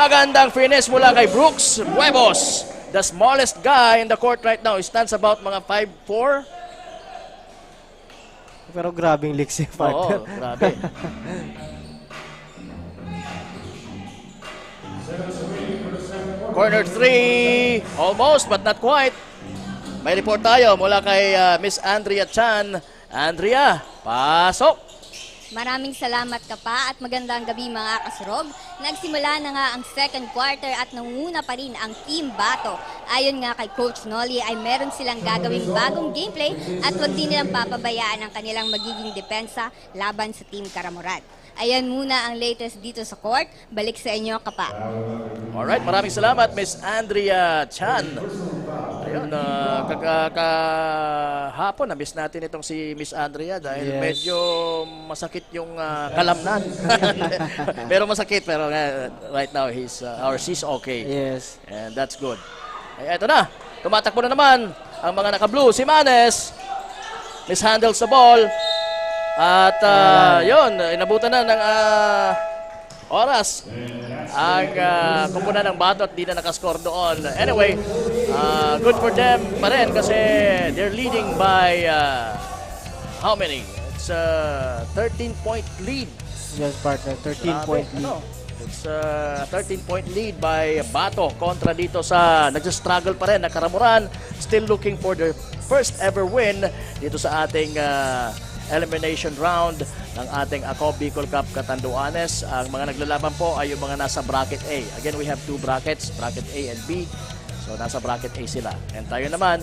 Magandang finish mula kay Brooks Buebos. The smallest guy in the court right now. He stands about mga 5'4". Pero grabing leaks si partner. Oo, grabe. Corner 3. Almost, but not quite. May report tayo mula kay Miss Andrea Chan. Andrea, pasok! Maraming salamat ka pa at magandang gabi mga kasurog. Nagsimula na nga ang second quarter at nanguna pa rin ang Team Bato. Ayon nga kay Coach Nolly ay meron silang gagawing bagong gameplay at huwag din nilang papabayaan ang kanilang magiging depensa laban sa Team Karamuran. Ayan muna ang latest dito sa court. Balik sa inyo kapa. Alright, maraming salamat Miss Andrea Chan. Ayun, kahapon na-miss natin itong si Miss Andrea dahil Yes. medyo masakit yung kalamnan. Pero masakit, pero right now she's okay. Yes. And that's good. Ay, eto na. Tumatakbo na naman ang mga naka-blue. Si Manes. Mishandles the ball. At yun, inabutan na ng oras ang kumpunan ng Bato at di na nakascore doon. Anyway, good for them pa rin kasi they're leading by how many? It's a 13-point lead. Yes, partner. 13-point lead. It's a 13-point lead by Bato kontra dito sa nagsistruggle pa rin na Karamuran. Still looking for the first ever win dito sa ating elimination round ng ating Ako Bicol Cup Catanduanes. Ang mga naglalaban po ay yung mga nasa bracket A. Again, we have 2 brackets, bracket A and B. So, nasa bracket A sila. And tayo naman,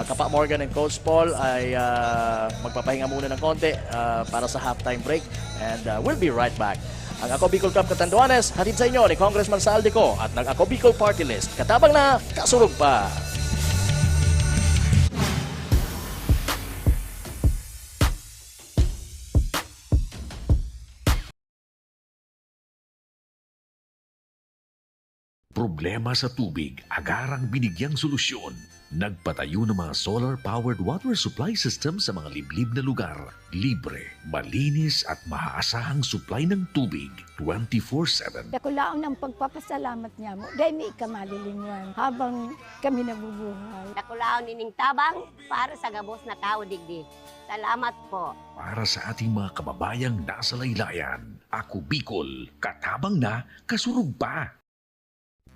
Kapa Morgan and Coach Paul ay magpapahinga muna ng konti para sa halftime break. And we'll be right back. Ang Ako Bicol Cup Catanduanes, hatid sa inyo ni Congressman Saldico at ng Ako Bicol Party List. Katabang na, kasurog pa! Problema sa tubig, agarang binigyang solusyon. Nagpatayo ng mga solar-powered water supply system sa mga liblib na lugar. Libre, malinis at maaasahang supply ng tubig 24/7. Dakulaon ang pagpapasalamat niya mo dahil may kamalilingwan habang kami nabubuhay. Nakulaon ining tabang para sa gabos na tao digdi. Salamat po. Para sa ating mga kababayang nasa laylayan, Ako Bicol, katabang na, kasurog pa.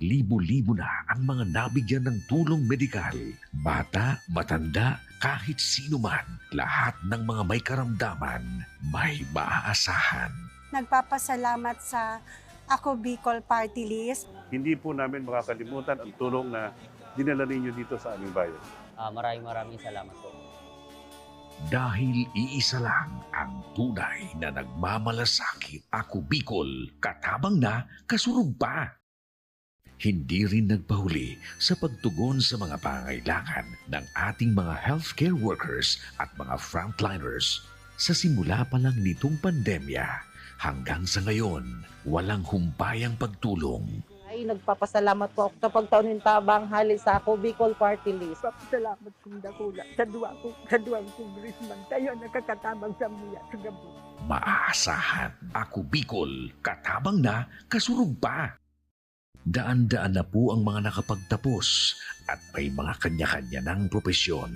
Libo-libo na ang mga nabigyan ng tulong medikal. Bata, matanda, kahit sino man, lahat ng mga may karamdaman, may maaasahan. Nagpapasalamat sa Ako Bicol Party List. Hindi po namin makakalimutan ang tulong na dinala ninyo dito sa aming bayan. Maraming salamat po. Dahil iisa lang ang tunay na nagmamalasakit. Ako Bicol, katabang na, kasurog pa. Hindi rin nagpahuli sa pagtugon sa mga pangailangan ng ating mga healthcare workers at mga frontliners. Sa simula pa lang nitong pandemya, hanggang sa ngayon, walang humpayang pagtulong. Ay, nagpapasalamat po ako sa pagtaon ng tabang hali sa Ako Bicol Party List. Papasalamat kong dakula sa duwang congressman. Tayo nakakatabang sa muya sa gabi. Maaasahan. Ako Bicol, katabang na, kasurog pa. Daan-daan na po ang mga nakapagtapos at may mga kanya-kanya ng propesyon.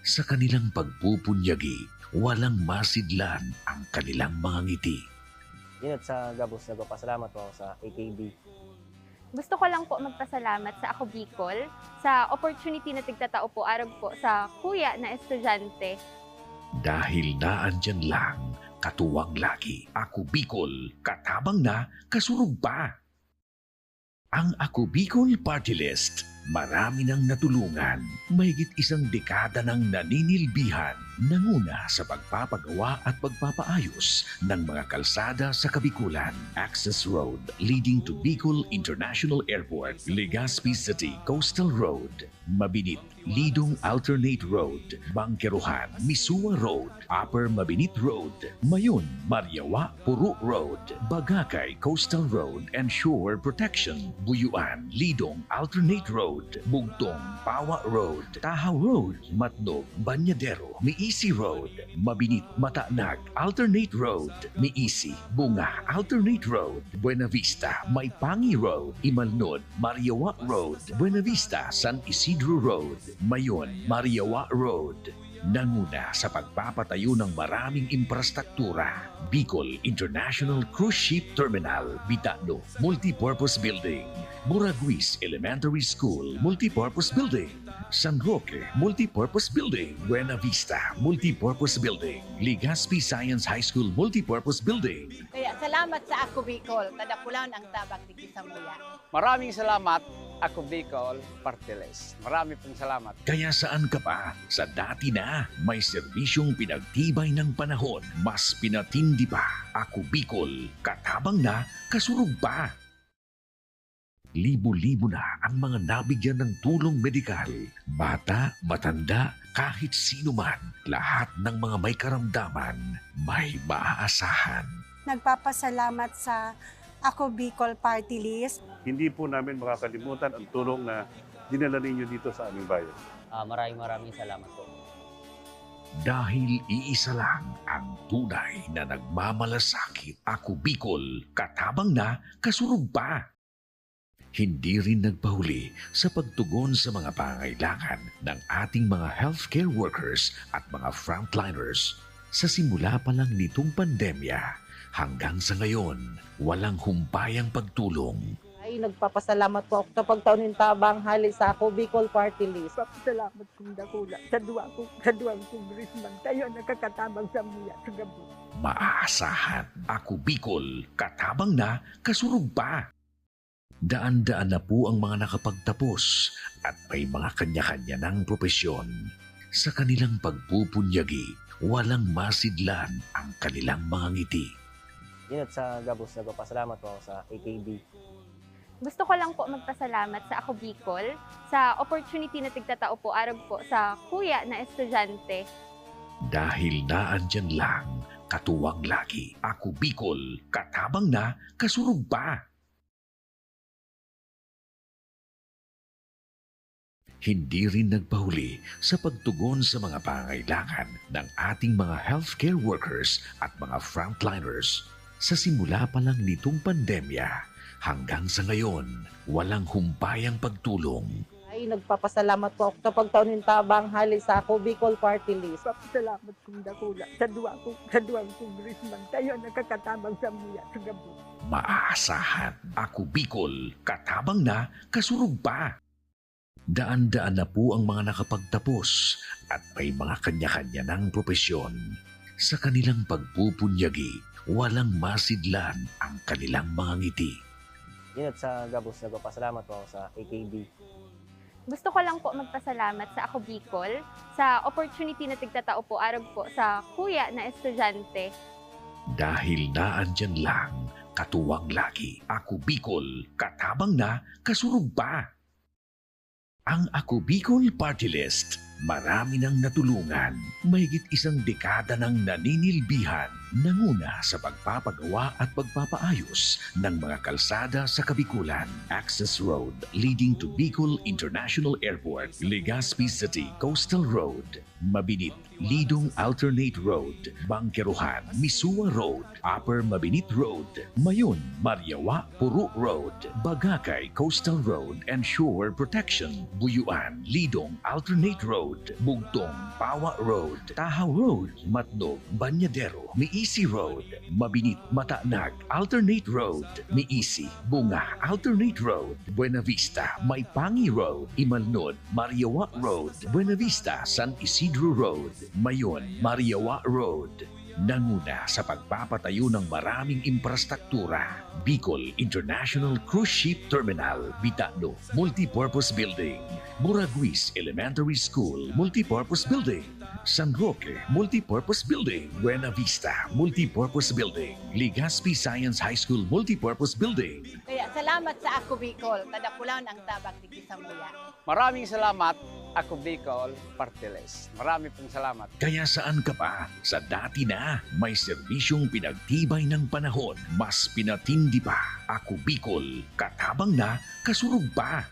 Sa kanilang pagpupunyagi, walang masidlan ang kanilang mga ngiti. Yun at sa Gabos, nagpapasalamat po ako sa AKB. Gusto ko lang po magpasalamat sa Ako Bicol sa opportunity na tigtatao po arag po sa kuya na estudyante. Dahil naandyan lang, katuwang lagi, Ako Bicol, katabang na, kasurug pa. Ang Ako Bicol Party List, marami nang natulungan, mahigit isang dekada nang naninilbihan, nanguna sa pagpapagawa at pagpapaayos ng mga kalsada sa Kabikulan. Access Road leading to Bicol International Airport, Legazpi City Coastal Road, Mabinit, Lidong Alternate Road, Bangkeruhan, Misua Road, Upper Mabinit Road, Mayon, Mariawa, Puro Road, Bagakay Coastal Road and Shore Protection, Buyuan, Lidong Alternate Road, Bugtong, Pawa Road, Tahaw Road, Matnog, Banyadero, Miisi Road, Mabinit, Matanag, Alternate Road, Miisi, Bunga, Alternate Road, Buena Vista, Maipangi Road, Imalnod, Mariawa Road, Buena Vista, San Isidro Road, Mayon, Mariawa Road. Nanguna sa pagpapatayo ng maraming infrastruktura. Bicol International Cruise Ship Terminal, Bitano, Multipurpose Building, Muraguis Elementary School, Multipurpose Building, San Roque, Multipurpose Building, Buena Vista, Multipurpose Building, Legazpi Science High School, Multipurpose Building. Kaya salamat sa Ako Bicol, tadapulan ang tabang di sa muya. Maraming salamat, Ako Bicol Party List. Marami pong salamat. Kaya saan ka pa? Sa dati na, may serbisyong pinagtibay ng panahon. Mas pinatindi pa. Ako Bicol, katabang na, kasurug pa. Libo-libo na ang mga nabigyan ng tulong medikal. Bata, matanda, kahit sino man, lahat ng mga may karamdaman, may maaasahan. Nagpapasalamat sa Ako Bicol Party List. Hindi po namin makakalimutan ang tulong na dinala ninyo dito sa aming bayan. Maraming salamat po. Dahil iisa lang ang tunay na nagmamalasakit. Ako Bicol, katabang na, kasurug pa. Hindi rin nagpahuli sa pagtugon sa mga pangailangan ng ating mga healthcare workers at mga frontliners. Sa simula pa lang nitong pandemya, hanggang sa ngayon, walang humpayang pagtulong. Ay, nagpapasalamat po ako sa pagtaon ng tabang hali sa Ako Bicol Party List. Papasalamat kong dakula sa duwang congressman. Tayo nakakatabang sa muya sa gabi. Maaasahan, Ako Bicol, katabang na, kasurug pa. Daan-daan na po ang mga nakapagtapos at may mga kanya-kanya ng propesyon. Sa kanilang pagpupunyagi, walang masidlan ang kanilang mga ngiti. Yun at sa Gabos, nagpapasalamat po ako sa AKB. Gusto ko lang po magpasalamat sa Ako Bicol sa opportunity na tigtatao po arag po sa kuya na estudyante. Dahil naandyan lang, katuwang lagi, Ako Bicol, katabang na, kasurug pa. Hindi rin nagpahuli sa pagtugon sa mga pangailangan ng ating mga healthcare workers at mga frontliners. Sa simula pa lang nitong pandemya, hanggang sa ngayon, walang humpayang pagtulong. Ay, nagpapasalamat po ako sa pagtaon ng tabang hali sa Ako Bicol Party List. Papasalamat kong dakula sa duwang congressman. Tayo nakakatabang sa muya sa gabi. Maaasahan, Ako Bicol, katabang na, kasurug pa. Daan-daan na po ang mga nakapagtapos at may mga kanya-kanya ng propesyon. Sa kanilang pagpupunyagi, walang masidlan ang kanilang mga ngiti. Yun at sa Gabos, nagpapasalamat po ako sa AKB. Gusto ko lang po magpasalamat sa Ako Bicol sa opportunity na tigtatao po arag po sa kuya na estudyante. Dahil naandyan lang, katuwang lagi, Ako Bicol, katabang na, kasurug pa. Ang Ako Bicol Party List, marami nang natulungan, mahigit isang dekada nang naninilbihan, Nanguna sa pagpapagawa at pagpapaayos ng mga kalsada sa Kabikulan. Access Road leading to Bicol International Airport, Legazpi City Coastal Road, Mabinit, Lidong Alternate Road, Bangkeruhan, Misua Road, Upper Mabinit Road, Mayon, Mariawa, Puru Road, Bagakay Coastal Road and Shore Protection, Buyuan, Lidong Alternate Road, Bugtong, Pawa Road, Tahaw Road, Matnog, Banyadero, Miisi Road, Mabinit, Matanag, Alternate Road, Miisi, Bunga, Alternate Road, Buena Vista, Maipangi Road, Imalnod, Mariawa Road, Buena Vista, San Isidro Road, Mayon, Mariawa Road. Nanguna sa pagpapatayo ng maraming infrastruktura. Bicol International Cruise Ship Terminal, Bitano, Multipurpose Building, Muraguis Elementary School, Multipurpose Building, San Roque, Multipurpose Building, Buena Vista, Multipurpose Building, Legazpi Science High School, Multipurpose Building. Kaya salamat sa Ako Bicol, tadakulaon ang tabang digdi sa muya. Maraming salamat, Ako Bicol Partiles. Marami pong salamat. Kaya saan ka pa? Sa dati na, may serbisyong pinagtibay ng panahon. Mas pinatindi pa. Ako Bicol, katabang na, kasurug pa.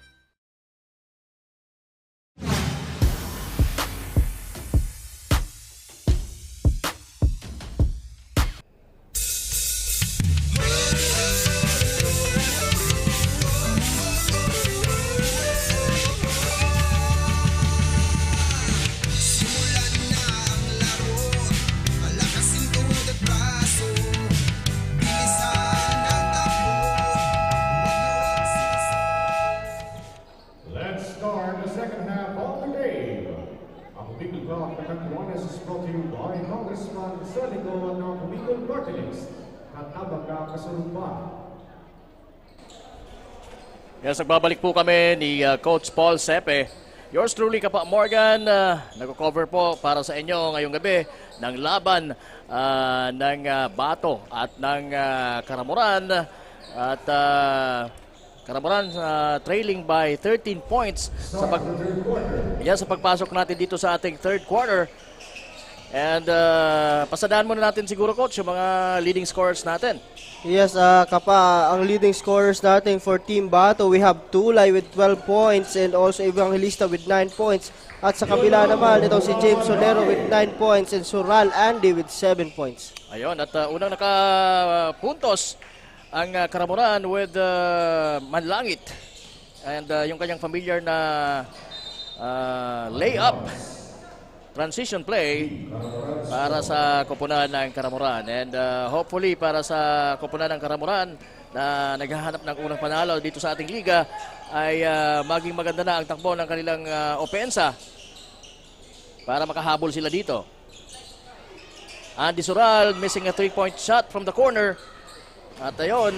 Yes, nagbabalik po kami ni Coach Paul Sepe. Yours truly, Kapa Morgan, nag-cover po para sa inyo ngayong gabi ng laban ng Bato at ng Karamuran. At Karamuran trailing by 13 points sa pagpasok natin dito sa ating third quarter. And pasadaan muna natin siguro, Coach, yung mga leading scorers natin. Yes, Kapa, ang leading scorers natin for Team Bato, we have Tulay with 12 points and also Evangelista with 9 points. At sa kabila naman, itong si James Solero with 9 points and Sural Andy with 7 points. Ayun, at unang nakapuntos ang Karamuran with Manlangit. And yung kanyang familiar na layup, transition play para sa koponan ng Karamuran. And hopefully para sa koponan ng Karamuran na naghahanap ng unang panalo dito sa ating liga ay maging maganda na ang takbo ng kanilang opensa para makahabol sila dito. Andy Sural missing a 3-point shot from the corner. At ayun,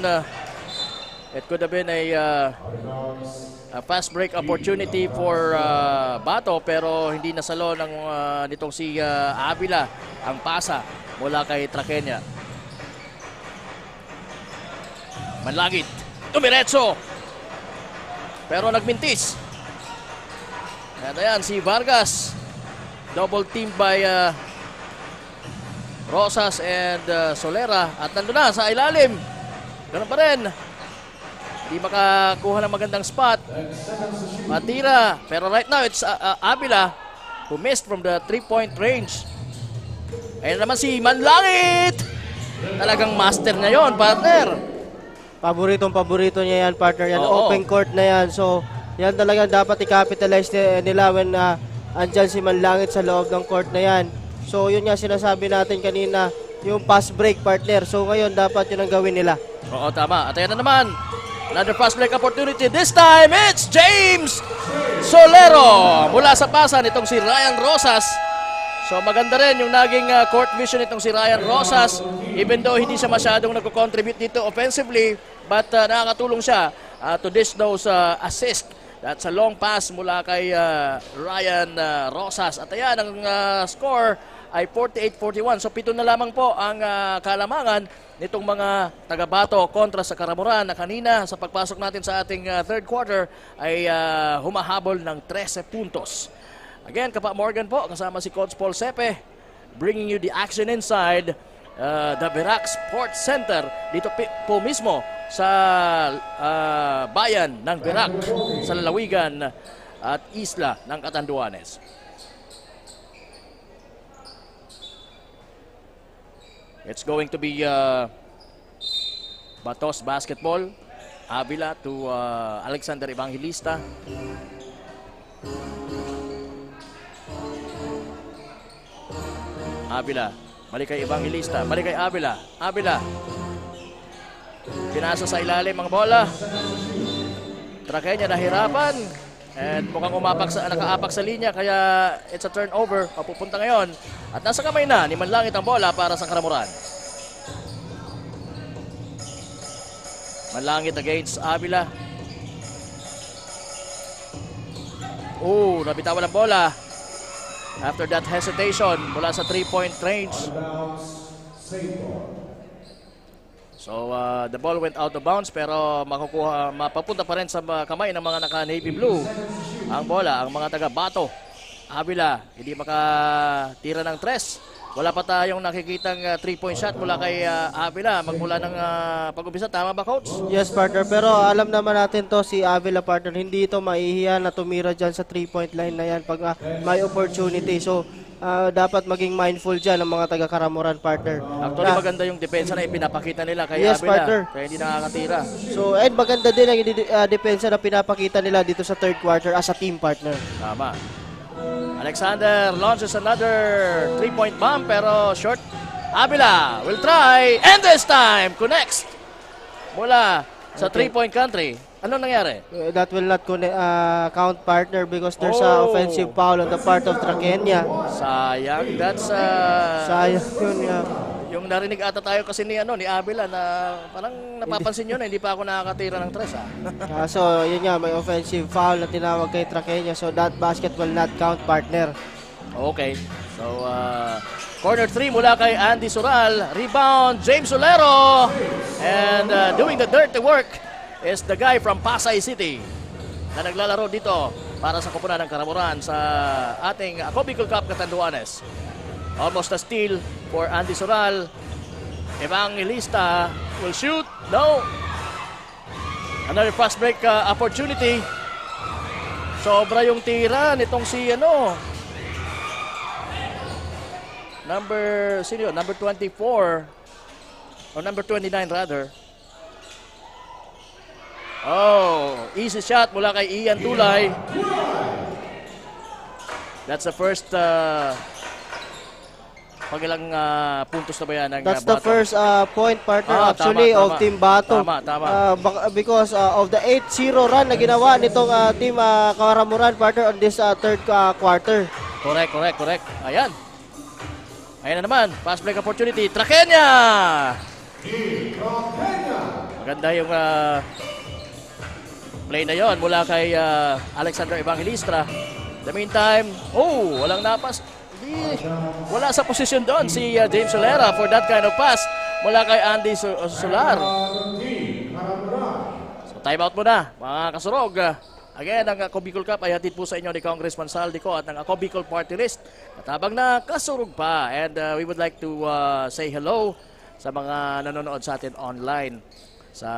it could have been a fast break opportunity for Bato, pero hindi nasalo ng nitong si Avila ang pasa mula kay Traqueña. Manlangit, tumiretso, pero nagmintis. And ayan, si Vargas, double team by Rosas and Solera, at nandun na sa ilalim. Ganun pa rin. Hindi makakuha ng magandang spot. Matira. Pero right now, it's Avila who missed from the 3-point range. Ayun naman si Manlangit. Talagang master na yon, partner. Paborito niya yan, partner. Yan, open court na yan. So, yan talaga dapat i-capitalize nila when andyan si Manlangit sa loob ng court na yan. So, yun nga sinasabi natin kanina, yung pass break, partner. So, ngayon, dapat yun ang gawin nila. Oo, tama. At ayan na naman. Another fast break opportunity. This time, it's James Solero. Mula sa pasan itong si Ryan Rosas. So maganda rin yung naging court vision itong si Ryan Rosas. Even though hindi siya masyadong nagko-contribute dito offensively, but nakakatulong siya to dish those assist. That's a long pass mula kay Ryan Rosas. At ayan, ang score ay 48-41. So 7 na lamang po ang kalamangan nitong mga taga-Bato kontra sa Karamuran na kanina sa pagpasok natin sa ating third quarter ay humahabol ng 13 puntos. Again, Kapa Morgan po, kasama si Coach Paul Sepe, bringing you the action inside the Virac Sports Center dito po mismo sa bayan ng Virac sa lalawigan at isla ng Catanduanes. It's going to be Batos basketball. Avila to Alexander Evangelista. Avila, balik kay Evangelista, balik kay Avila. Avila, pinasa sa ilalim ang bola. Trakenya nahirapan. And mukhang nakaapak sa linya, kaya it's a turnover. Papupunta ngayon. At nasa kamay na ni Manlangit ang bola para sa Karamuran. Manlangit against Avila. Nabitawan ang bola. After that hesitation mula sa 3-point range. So the ball went out of bounds, pero mapapunta pa rin sa kamay ng mga naka-navy blue ang bola, ang mga taga-Bato. Avila, hindi makatira ng tres. Wala pa tayong nakikitang 3-point shot mula kay Avila magmula ng pag-umpisa. Tama ba, Coach? Yes, partner. Pero alam naman natin to si Avila, partner. Hindi ito maihiya na tumira dyan sa 3-point line na yan pag may opportunity. So, dapat maging mindful dyan ang mga taga-Karamuran, partner. Actually, maganda yung depensa na ipinapakita nila kay yes, Avila. Partner. Kaya hindi nakakatira. So, and maganda din ang depensa na pinapakita nila dito sa third quarter as a team, partner. Tama. Alexander launches another 3-point bomb pero short. Avila will try and this time connects mula sa 3-point country. Ano nangyari? That will not count, partner, because there's a offensive foul on the part of Trakenya. Sayang. That's sayang yun. Yung narinig ata tayo kasi ni Avila na parang napapansin nyo na hindi pa ako nakakatira ng tres. So yun nga, may offensive foul na tinawag kay Trakenya, so that basket will not count, partner. Okay. So corner 3 mula kay Andy Sural. Rebound James Solero. And doing the dirty work is the guy from Pasay City na naglalaro dito para sa koponan ng Karamuran sa ating Ako Bicol Cup Catanduanes. Almost a steal for Andy Sural. Evangelista will shoot. No. Another fast break opportunity. Sobra yung tira nitong si number 24 or number 29 rather. Easy shot mula kay Ian Tulay. That's the first pagilang puntos na ba yan ng That's the first point, partner, actually, tama. of Team Bato. Tama. Because of the 8-0 run na ginawa nitong Team Karamuran, partner, on this third quarter. Correct. Ayan na naman. Fast break opportunity. Trakenya! Maganda yung play na yon mula kay Alexander Evangelista. The meantime, walang napas. Wala sa posisyon doon si James Solera for that kind of pass mula kay Andy Solar. So timeout muna mga kasurog. Again, ang Ako Bicol Cup ay hatid po sa inyo ni Congressman Saldico at ng Ako Bicol Party List. Katabang na kasurog pa. And we would like to say hello sa mga nanonood sa atin online sa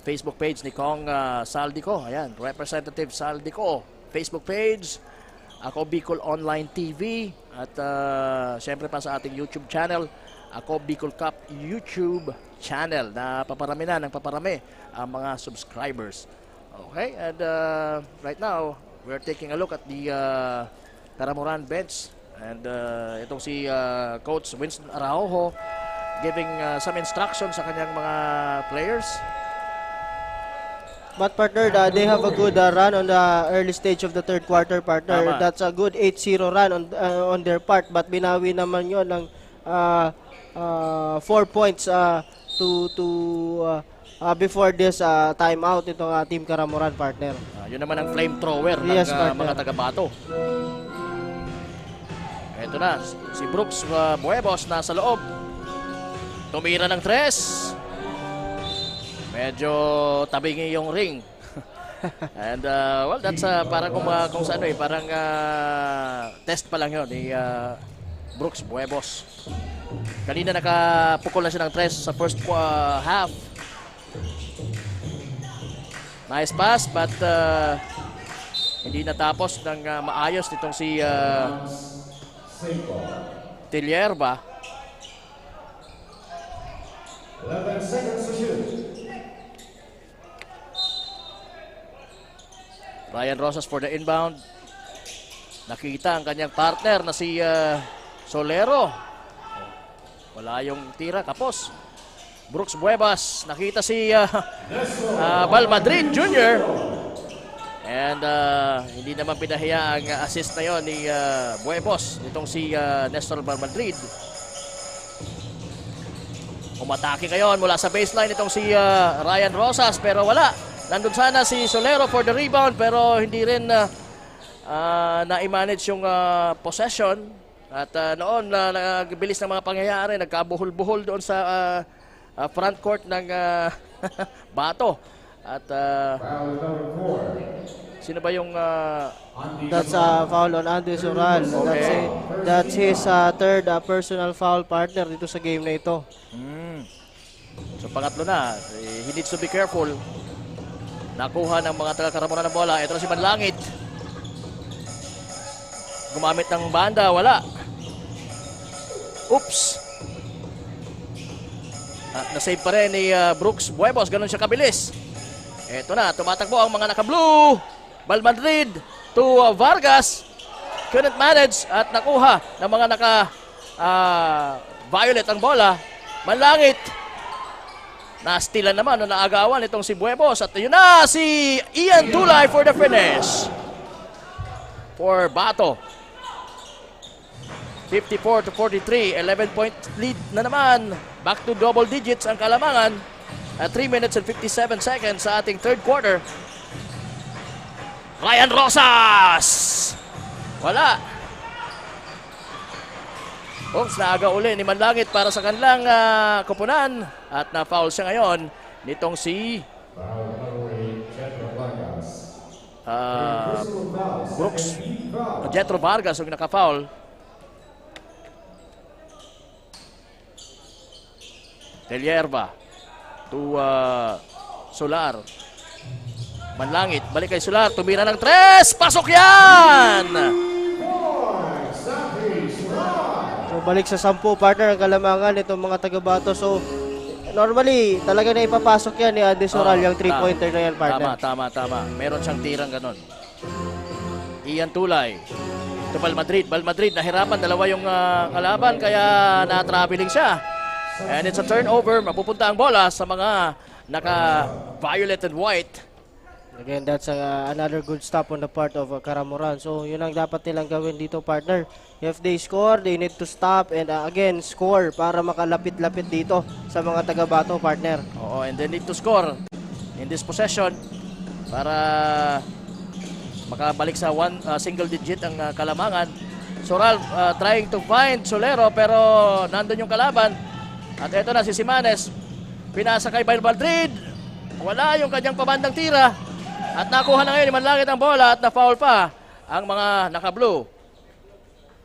Facebook page ni Kong Saldico. Ayan, Representative Saldico Facebook page. Ako Bicol Online TV at syempre pa sa ating YouTube channel, Ako Bicol Cup YouTube channel na paparami na ng paparami ang mga subscribers. Okay, and right now we're taking a look at the Karamuran bench and itong si Coach Winston Araujo giving some instructions sa kanyang mga players. But partner, they have a good run on the early stage of the third quarter, partner. Tama. That's a good 8-0 run on their part. But binawi naman yon ng 4 points before this timeout itong Team Karamuran, partner. Yun naman ang flamethrower ng mga taga-Bato. Ito na, si Brooks Buebos nasa loob. Tumira ng tres. Medyo tabingi yung ring. And well, that's parang kung sa parang test pa lang yun ni Brooks Buebos. Kanina nakapukol na siya ng 3 sa first half. Nice pass but hindi natapos ng maayos nitong si Tilierba. 11 seconds to shoot. Ryan Rosas for the inbound. Nakita ang kanyang partner na si Solero. Wala yung tira, kapos. Brooks Buebas, nakita si Val Madrid Jr. And hindi naman pinahiya ang assist na yon ni Buebos, nitong si Nestor Val Madrid. Umatake ngayon mula sa baseline itong si Ryan Rosas, pero wala. Nandun sana si Solero for the rebound, pero hindi rin na-manage yung possession. At noon, nagbilis ng mga pangyayari, nagkabuhol-buhol doon sa front court ng Bato. At sino ba yung that's a foul on Andy Soral. Okay. That's his third personal foul, partner, dito sa game na ito. So pangatlo na, he needs to be careful. Nakuha ng mga taga-Karamuran ng bola. Ito na si Manlangit. Gumamit ng banda, wala. Oops. At nasave pa rin ni Brooks Buebos. Ganun siya kabilis. Ito na, tumatakbo ang mga naka-blue. Val Madrid to Vargas. Couldn't manage at nakuha ng mga naka-violet ang bola. Manlangit. Na-stealan naman o naagawan itong si Buebos. At yun na, si Ian Tulay for the finish. For Bato. 54-43, 11-point lead na naman. Back to double digits ang Kalamangan. At 3 minutes and 57 seconds sa ating third quarter. Ryan Rosas! Wala. Oops, naaga uli ni Manlangit para sa kanilang kupunan. At na-foul siya ngayon nitong si Brooks. Jetro Vargas ang naka-foul. Telierba to Solar. Manlangit, balik kay Solar, tumira ng 3, pasok yan! So balik sa 10, partner, ang Kalamangan itong mga taga-Bato. So normally talaga na ipapasok yan ni Andy Soral, yung 3-pointer na yan, partner. Tama. Meron siyang tirang ganon. Ian Tulay to Val Madrid. Val Madrid nahirapan, dalawa yung kalaban, kaya na-traveling siya. And it's a turnover. Mapupunta ang bola sa mga naka-violet and white. Again, that's another good stop on the part of Karamuran. So, yun ang dapat nilang gawin dito, partner. If they score, they need to stop and again, score para makalapit-lapit dito sa mga taga-Bato, partner. Oo, and they need to score in this possession para makabalik sa single digit ang Kalamangan. Soral trying to find Solero, pero nandun yung kalaban. At eto na si Simanes. Pinasa kay Val Madrid. Wala yung kanyang pabandang tira. At nakuha na ngayon ni Manlangit ang bola at na-foul pa ang mga naka-blue.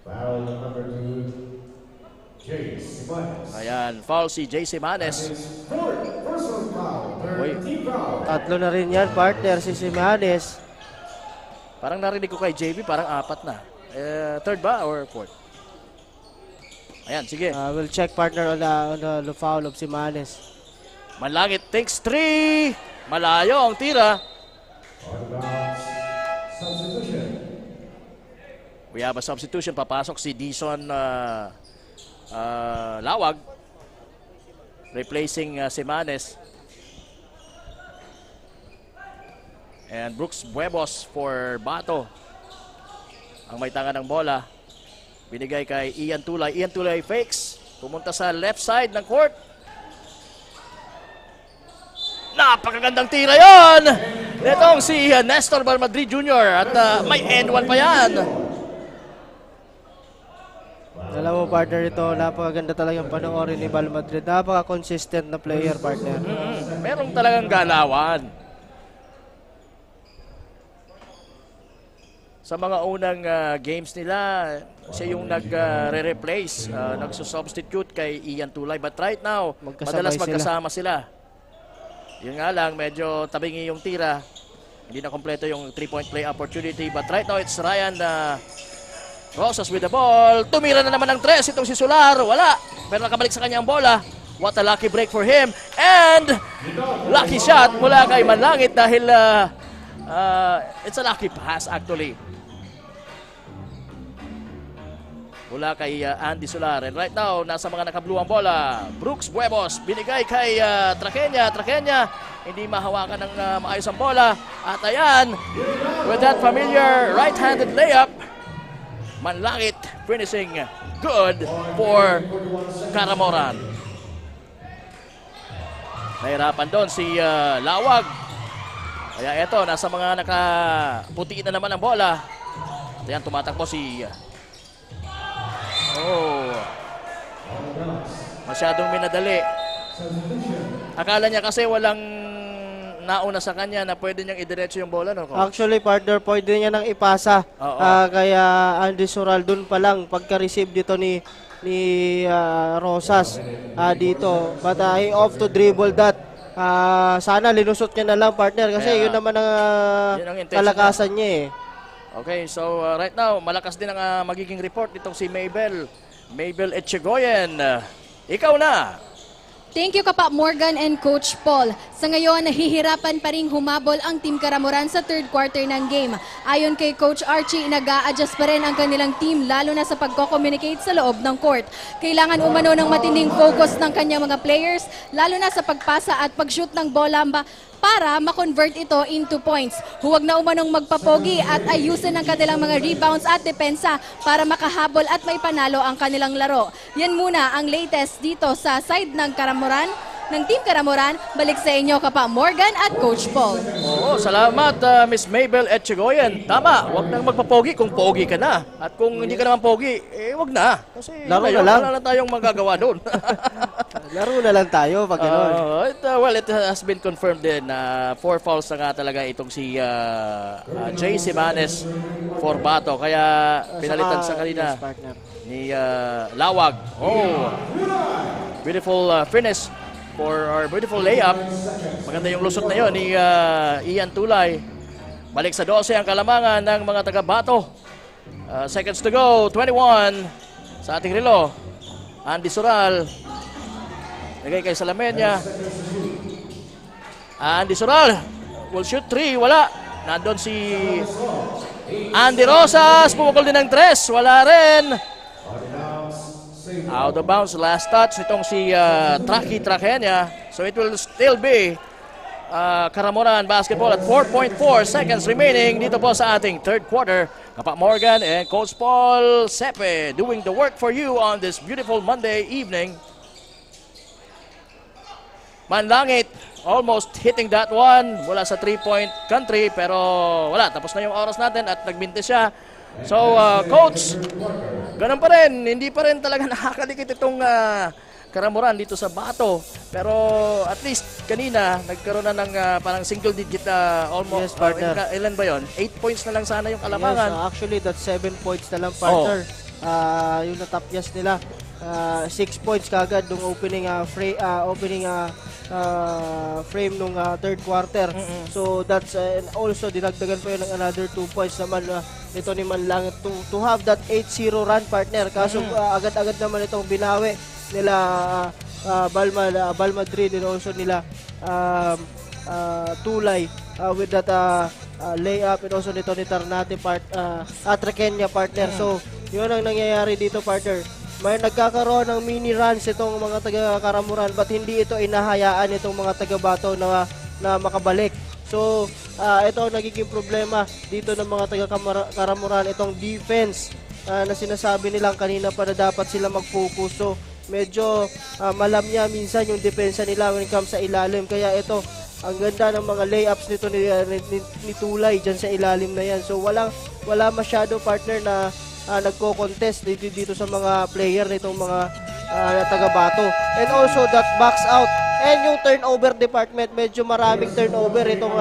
Foul number 2, Jay Simanes. Ayan, foul si Jay Simanes. Personal foul, third team foul. Tatlo na rin yan, partner, si Simanes. Parang narinig ko kay JB, parang 4 na. Third ba or fourth? Ayan, sige. We'll check, partner, on the foul of Simanes. Manlangit takes 3. Malayo ang tira. Substitution. We have a substitution. Papasok si Dison Lawag. Replacing Simanes. And Brooks Buebos for Bato. Ang may tanga ng bola. Binigay kay Ian Tulay. Ian Tulay fakes. Pumunta sa left side ng court. Napakagandang tira yon. Itong si Nestor Val Madrid Jr. At may end one pa yan. Alam mo, partner, ito napakaganda talagang panoorin ni Val Madrid. Napaka-consistent na player, partner. Merong talagang galawan. sa mga unang games nila, siya yung nag-re-replace, nagsusubstitute kay Ian Tulay. But right now, madalas magkasama sila. Yun nga lang, medyo tabingi yung tira. Hindi na kompleto yung 3-point play opportunity. But right now, it's Ryan Rosas with the ball. Tumira na naman ng 3 itong si Solar. Wala. Pero nakabalik sa kanya ang bola. What a lucky break for him. And lucky shot mula kay Manlangit dahil it's a lucky pass actually. Mula kay Andy Solar. And right now, nasa mga naka-blue ang bola. Brooks Buebos, binigay kay Traqueña. Traqueña, hindi mahawakan ng maayos ang bola. At ayan, with that familiar right-handed layup, Manlangit finishing good for Caramoran. Nahirapan doon si Lawag. Kaya eto, nasa mga nakaputiin na naman ang bola. At ayan, tumatakbo si... masyadong minadali. Akala niya kasi walang nauna sa kanya na pwede niyang idiretso yung bola, no? Actually, partner, pwede niya nang ipasa. Kaya Andy Soral dun pa lang, pagka-receive dito ni Rosas dito. But he off to dribble that. Sana linusot niya na lang, partner, kasi yun naman ang kalakasan niya eh. Okay, so right now, malakas din ang magiging report nitong si Mabel Echegoyen. Ikaw na! Thank you Kapa Morgan and Coach Paul. Sa ngayon, nahihirapan pa rin humabol ang Team Caramoran sa third quarter ng game. Ayon kay Coach Archie, nag-a-adjust pa rin ang kanilang team lalo na sa pagko-communicate sa loob ng court. Kailangan umano ng matinding focus ng kanyang mga players lalo na sa pagpasa at pag-shoot ng bola para ma-convert ito into points. Huwag na umanong magpapogi at ayusin ang kanilang mga rebounds at depensa para makahabol at may panalo ang kanilang laro. Yan muna ang latest dito sa side ng Caramoran, ng Team Caramoran. Balik sa inyo Kapa Morgan at Coach Paul. Oo, salamat Miss Mabel Echegoyen. Tama, huwag nang magpapogi kung pogi ka na. At kung hindi ka naman pogi, huwag na. Kasi laro na lang. Wala na tayong magagawa doon. Laro na lang tayo pag gano'n. Well, it has been confirmed din na 4 fouls na nga talaga itong si Jay Simanes for Bato. Kaya pinalitan sa kanina ni Lawag. Beautiful finish for our beautiful layup. Maganda yung lusot na yun ni Ian Tulay. Balik sa 12 ang kalamangan ng mga taga-Bato. Seconds to go, 21 sa ating relo. Andy Soral. Lagay kay Salamenya. Andy Soral will shoot 3. Wala. Nandun si Andy Rosas. Pumukol din ng 3. Wala rin. Out of bounds. Last touch itong si Traqueña. So it will still be Caramoran basketball at 4.4 seconds remaining dito po sa ating third quarter. Kapa Morgan and Coach Paul Sepe doing the work for you on this beautiful Monday evening. Manlangit almost hitting that one mula sa 3-point country pero wala. Tapos na yung oras natin at nagbinte siya. So, Coach, ganun pa rin. Hindi pa rin talaga nakakadikit itong Caramoran dito sa Bato. Pero at least kanina nagkaroon na ng parang single digit almost. Yes, partner. Ilan ba yun? 8 points na lang sana yung kalamangan. Yes, actually that's 7 points na lang, partner. Yung natapyas nila. 6 points kagad nung opening frame nung third quarter. So that's also dinagdagan pa yun ng another 2 points naman ito ni Manlangit to have that 8-0 run, partner. Kaso agad-agad naman itong binawi nila Bal Madrid and also nila Tulay with that layup and also nito ni Tarnate Traqueña, partner. So yun ang nangyayari dito, partner. May nagkakaroon ng mini runs itong mga taga-Caramoran but hindi ito inahayaan itong mga taga-Bato na makabalik. So, ito ang nagiging problema dito ng mga taga-Caramoran, itong defense na sinasabi nilang kanina pa na dapat sila mag-focus. So, medyo malamya minsan yung depensa nila when it comes sa ilalim. Kaya ito, ang ganda ng mga layups nito ni Tulay dyan sa ilalim na yan. So, wala masyado, partner, na nagko-contest dito sa mga player nitong mga taga-Bato. And also that box out and yung turnover department, medyo maraming turnover itong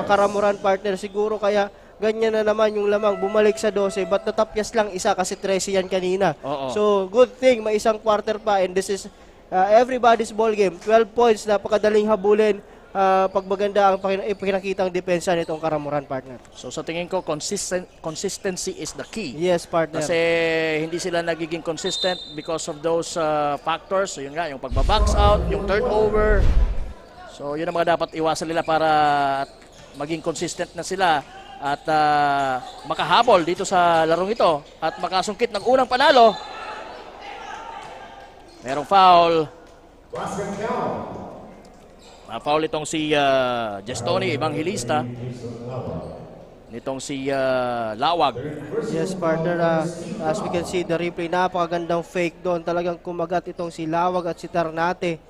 Caramoran, partner. Siguro kaya ganyan na naman yung lamang, bumalik sa 12, but natapyas lang isa kasi 13 yan kanina. Oo. So, good thing, may isang quarter pa, and this is everybody's ball game. 12 points, napakadaling habulin. Pag maganda ang pinakitang depensa nitong Karamuran, partner. So sa tingin ko, consistency is the key. Yes, partner. Kasi hindi sila nagiging consistent because of those factors. So yun nga, yung pagbabox out, yung turnover. So yun ang mga dapat iwasan nila para maging consistent na sila at makahabol dito sa larong ito at makasungkit ng unang panalo. Merong foul. Foul itong si Gestoni Evangelista. Nitong si Lawag. Yes, partner. As we can see, the replay, napakagandang fake doon. Talagang kumagat itong si Lawag at si Ternate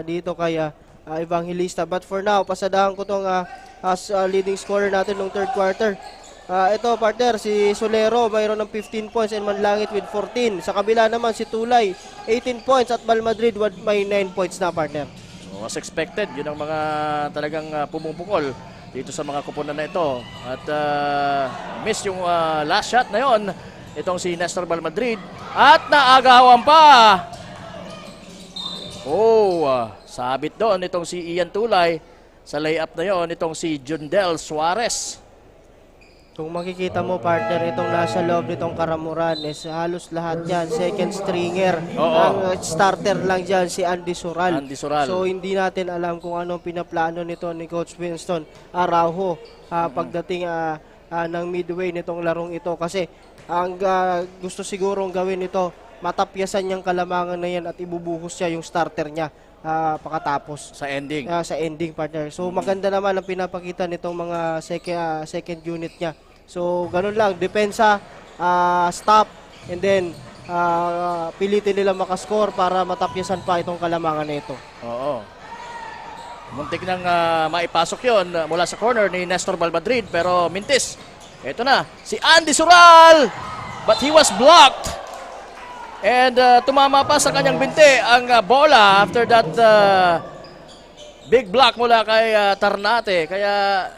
dito kay Evangelista. But for now, pasadahan ko itong as leading scorer natin ng third quarter. Ito, partner, si Solero mayroon ng 15 points and Manlangit with 14. Sa kabila naman si Tulay, 18 points at Bal Madrid may 9 points na, partner. So, as expected, yun ang mga talagang pumupukol dito sa mga kupunan na ito. At miss yung last shot na yon, itong si Nestor Bal Madrid. At naagawan pa! Sabit doon itong si Ian Tulay. Sa layup na yon, itong si Jundel Suarez. Kung makikita mo, partner, itong nasa loob nitong Karamuran is halos lahat yan second stringer. Ang starter lang dyan si Andy Sural. So hindi natin alam kung anong pinaplano nito ni Coach Winston Araujo pagdating ng midway nitong larong ito. Kasi ang gusto sigurong gawin nito, matapyasan niyang kalamangan na yan at ibubuhos siya yung starter niya pakatapos. Sa ending. Sa ending, partner. So maganda naman ang pinapakita nitong mga second unit niya. So, ganun lang, depensa, stop, and then pilitin nila makascore para matapyasan pa itong kalamangan na ito. Oo. Muntik nang maipasok yon mula sa corner ni Nestor Bal Madrid, pero mintis. Ito na, si Andy Sural, but he was blocked. And tumama pa sa kanyang binte ang bola after that big block mula kay Ternate. Kaya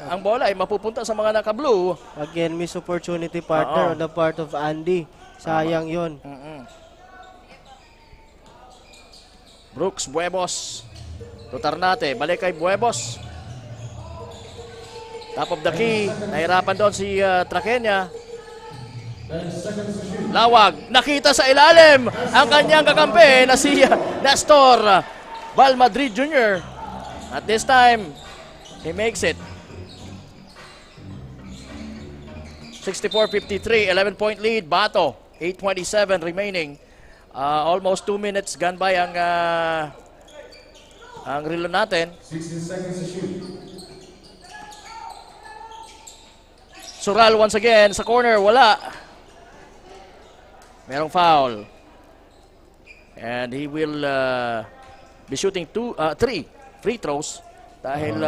ang bola ay mapupunta sa mga naka-blue. Again, miss opportunity, partner, on the part of Andy. Sayang yun. Brooks Buebos to Ternate. Balik kay Buebos. Top of the key. Nahirapan doon si Traqueña. Lawag. Nakita sa ilalim ang kanyang kakampi na si Nestor Bal Madrid Jr. At this time, he makes it. 64-53, 11-point lead. Bato, 8:27 remaining. Almost 2 minutes gone by ang relo natin. 16 seconds to shoot. Sural once again sa corner, wala. Merong foul. And he will be shooting 3 free throws dahil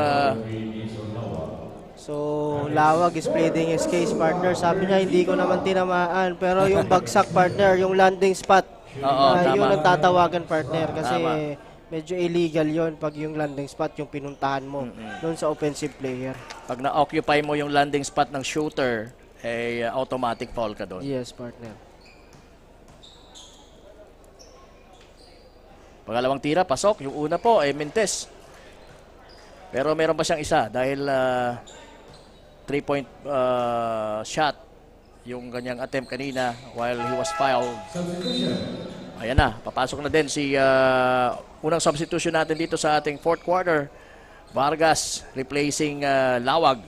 so Lawag is pleading his case, partner. Sabi niya hindi ko naman tinamaan, pero yung bagsak, partner, yung landing spot, yun ang tatawagan, partner, kasi medyo illegal yon pag yung landing spot yung pinuntahan mo doon sa offensive player. Pag na-occupy mo yung landing spot ng shooter, automatic foul ka doon. Yes, partner. Pangalawang tira, pasok. Yung una po ay Mintes. Pero meron pa siyang isa dahil 3-point shot yung kanyang attempt kanina while he was fouled. Ayan na, papasok na din si unang substitution natin dito sa ating fourth quarter. Vargas replacing Lawag.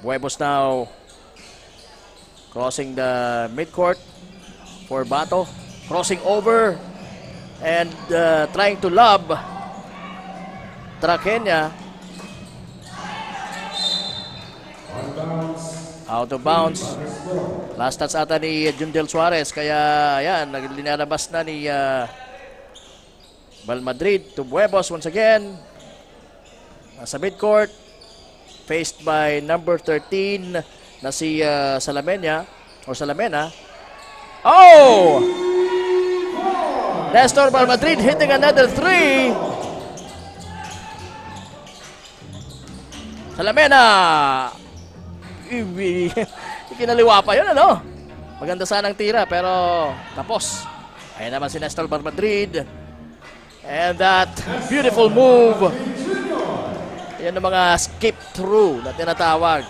Buebos now crossing the midcourt for Bato. Crossing over and trying to lob Traqueña. Out of bounds. Last touch ata ni Jundel Suarez. Kaya yan, linalabas na ni Bal Madrid to Buebos once again. Nasa midcourt. Faced by number 13 na si Salamena. Oh! Nestor Bal Madrid hitting another 3. Salamena Ikinaliwa pa yun, ano? Maganda sanang tira, pero tapos. Ayan naman si Nestor Barmadrid. And that beautiful move. Yan ang mga skip through na tinatawag.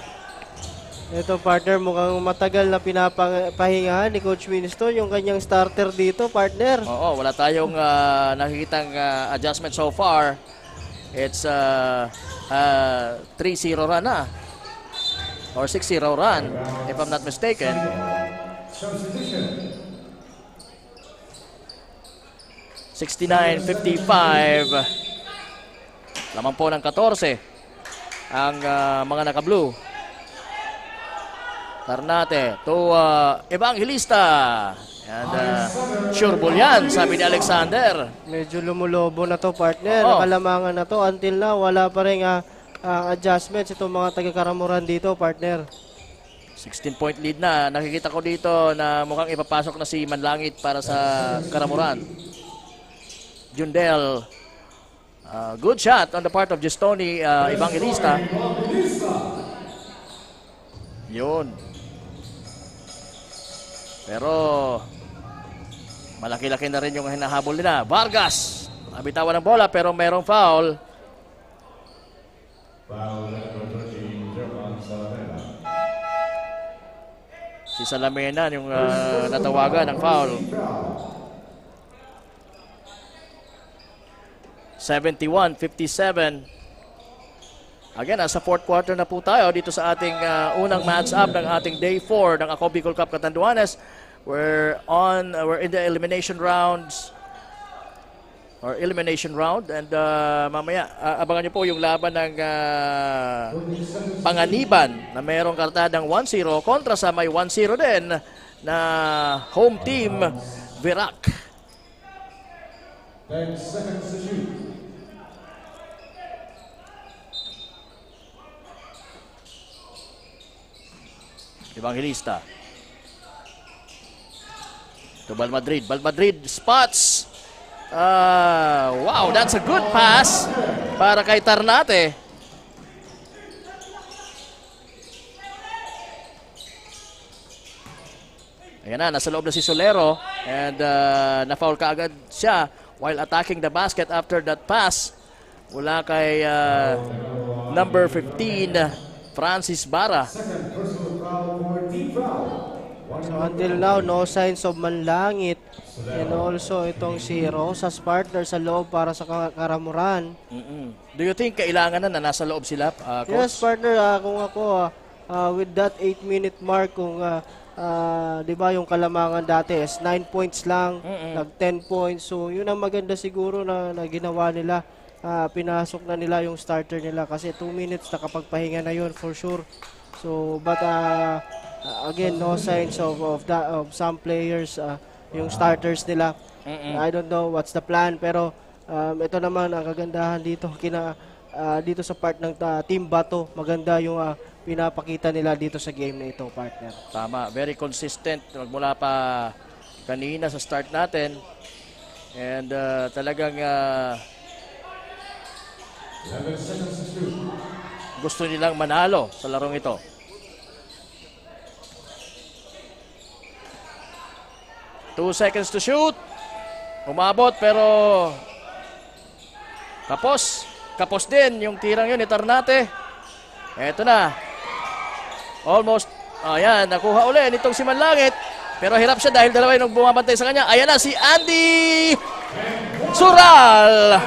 Ito partner, mukhang matagal na pinapahingahan ni Coach Winston yung kanyang starter dito, partner. Oo, wala tayong nakikitang adjustment so far. It's 3-0 run na. Or 6-0 run, if I'm not mistaken. 69-55. Laman po ng 14 ang mga naka-blue. Tarnate to Evangelista. And sure ball yan, sabi ni Alexander. Medyo lumulobo na to, partner. Oo. Nakalamangan na to. Until now, wala pa rin adjustments itong mga taga-Karamuran dito, partner. 16-point lead na. Nakikita ko dito na mukhang ipapasok na si Manlangit para sa Karamuran. Jundel. Good shot on the part of Gestoni Evangelista. Yun. Pero malaki-laki na rin yung hinahabol nila. Vargas. Nabitawan ng bola pero merong foul. Si Salamena yung natawagan ng foul. 71-57. Again, nasa fourth quarter na po tayo dito sa ating unang match-up ng ating Day 4 ng Ako Bicol Cup Catanduanes. We're in the elimination rounds or elimination round, and mamaya abangan niyo po yung laban ng Panganiban na mayroong kartadang 1-0 kontra sa may 1-0 din na home team Virac. 10 seconds to shoot. Evangelista. To Balmadrid. Balmadrid spots. Wow, that's a good pass para kay Tarnate. Ayan na, nasa loob na si Solero. And na-foul ka agad siya while attacking the basket after that pass. Mula kay number 15, Francis Barra. So until now, no signs of Manlangit. And also itong si Rosas partner sa loob para sa Karamuran. Do you think kailangan na nasa loob sila, Coach? Yes, partner. Kung ako, with that 8-minute mark, kung di ba yung Kalamangan dati is 9 points lang, nag 10 points. So yun ang maganda siguro na ginawa nila. Pinasok na nila yung starter nila kasi 2 minutes nakapagpahinga na yun for sure. So but again, no signs of some players, yung starters nila. I don't know what's the plan, pero ito naman ang kagandahan dito dito sa part ng Team Bato. Maganda yung pinapakita nila dito sa game na ito, partner. Tama, very consistent magmula pa kanina sa start natin. And talagang gusto nilang manalo sa larong ito. Two seconds to shoot. Umabot pero kapos din yung tirang yun ni Tarnate. Eto na. Almost, ayan, nakuha uli nitong si Manlangit. Pero hirap siya dahil dalawa yung bumabantay sa kanya. Ayan na si Andy Sural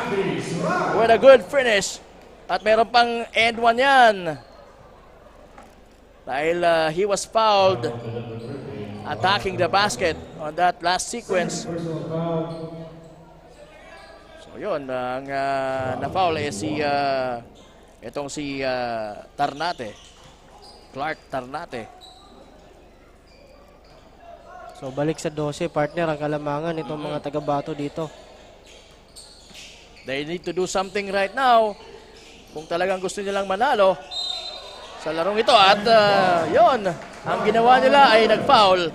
with a good finish. At meron pang end one yan. Dahil he was fouled attacking the basket on that last sequence. So yun, ang na-foul ay itong si Tarnate. Clark Tarnate. So balik sa 12, partner, ang Kalamangan itong mga taga-Bato dito. They need to do something right now kung talagang gusto nilang manalo sa larong ito. At yun, ang ginawa nila ay nag-foul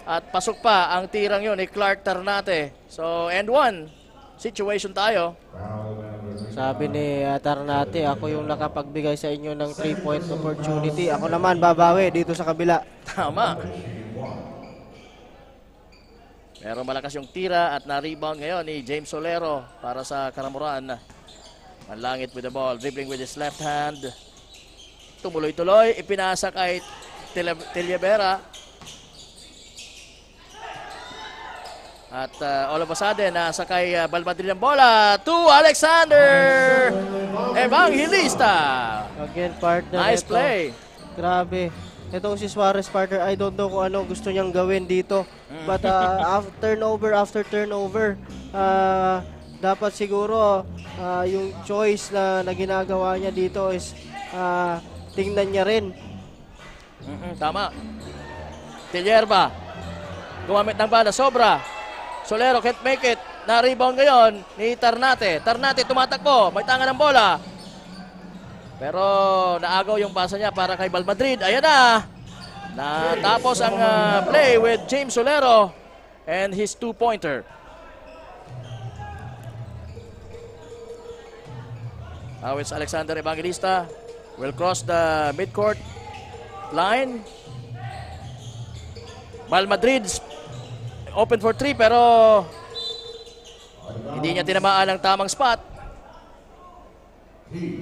at pasok pa ang tirang yun ni Clark Tarnate. So end one situation tayo. Sabi ni Tarnate, ako yung nakapagbigay sa inyo ng 3-point opportunity. Ako naman babawi dito sa kabila. Tama. Pero malakas yung tira at na-rebound ngayon ni James Solero para sa Karamuran. Manlangit with the ball, dribbling with his left hand. Tumuloy-tuloy, ipinasa kay Teliabera. At all of a sudden, nasa kay Balmadrid ang bola to Alexander Evangelista. Again, partner. Nice ito. play. Grabe. Itong si Suarez, partner, I don't know kung ano gusto niyang gawin dito. But after turnover, dapat siguro yung choice na ginagawa niya dito is tingnan niya rin. Tama. Telierba. Gumamit ng bala, sobra. Solero can't make it. Na-rebound ngayon ni Tarnate. Tarnate tumatakbo. May tanga ng bola. Pero naagaw yung pasa niya para kay Balmadrid. Ayan na. Natapos ang play with James Solero and his 2-pointer. Now it's Alexander Evangelista. Will cross the midcourt line. Balmadrid open for 3 pero hindi niya tinamaan ang tamang spot.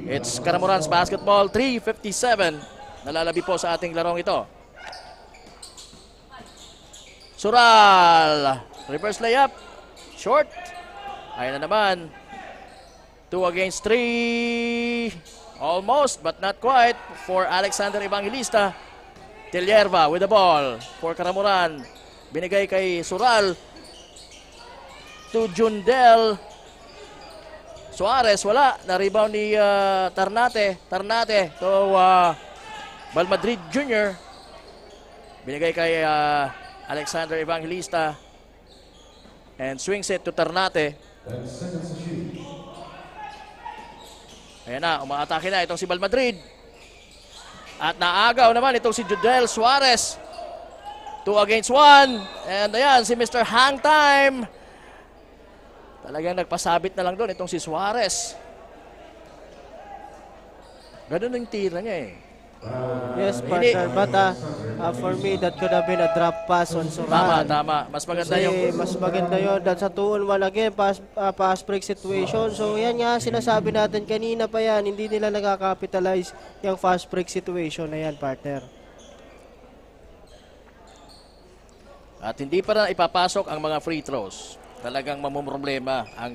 It's Karamuran's basketball, 3:57. Nalalabi po sa ating larong ito. Sural, reverse layup, short. Ayan na naman. 2 against 3. Almost but not quite for Alexander Evangelista. Telierba with the ball for Karamuran. Binigay kay Sural to Jundel Suarez, wala. Na-rebound ni Tarnate. Tarnate to Balmadrid Jr. Binigay kay Alexander Evangelista and swings it to Tarnate. Ayan na, umaatake na itong si Balmadrid. At naagaw naman itong si Jundel Suarez. 2 against 1. And ayan, si Mr. Hang Time. Talagang nagpasabit na lang doon itong si Suarez. Ganun yung tira niya eh. Yes, partner. But for me, that could have been a drop pass on Sural. Tama. Mas maganda kasi yung... mas maganda yun. Dahil sa 2-on-1 again, pass break situation. So yan nga, sinasabi natin kanina pa yan. Hindi nila nagka-capitalize yung fast break situation na yan, partner. At hindi pa na ipapasok ang mga free throws. Talagang mamumroblema ang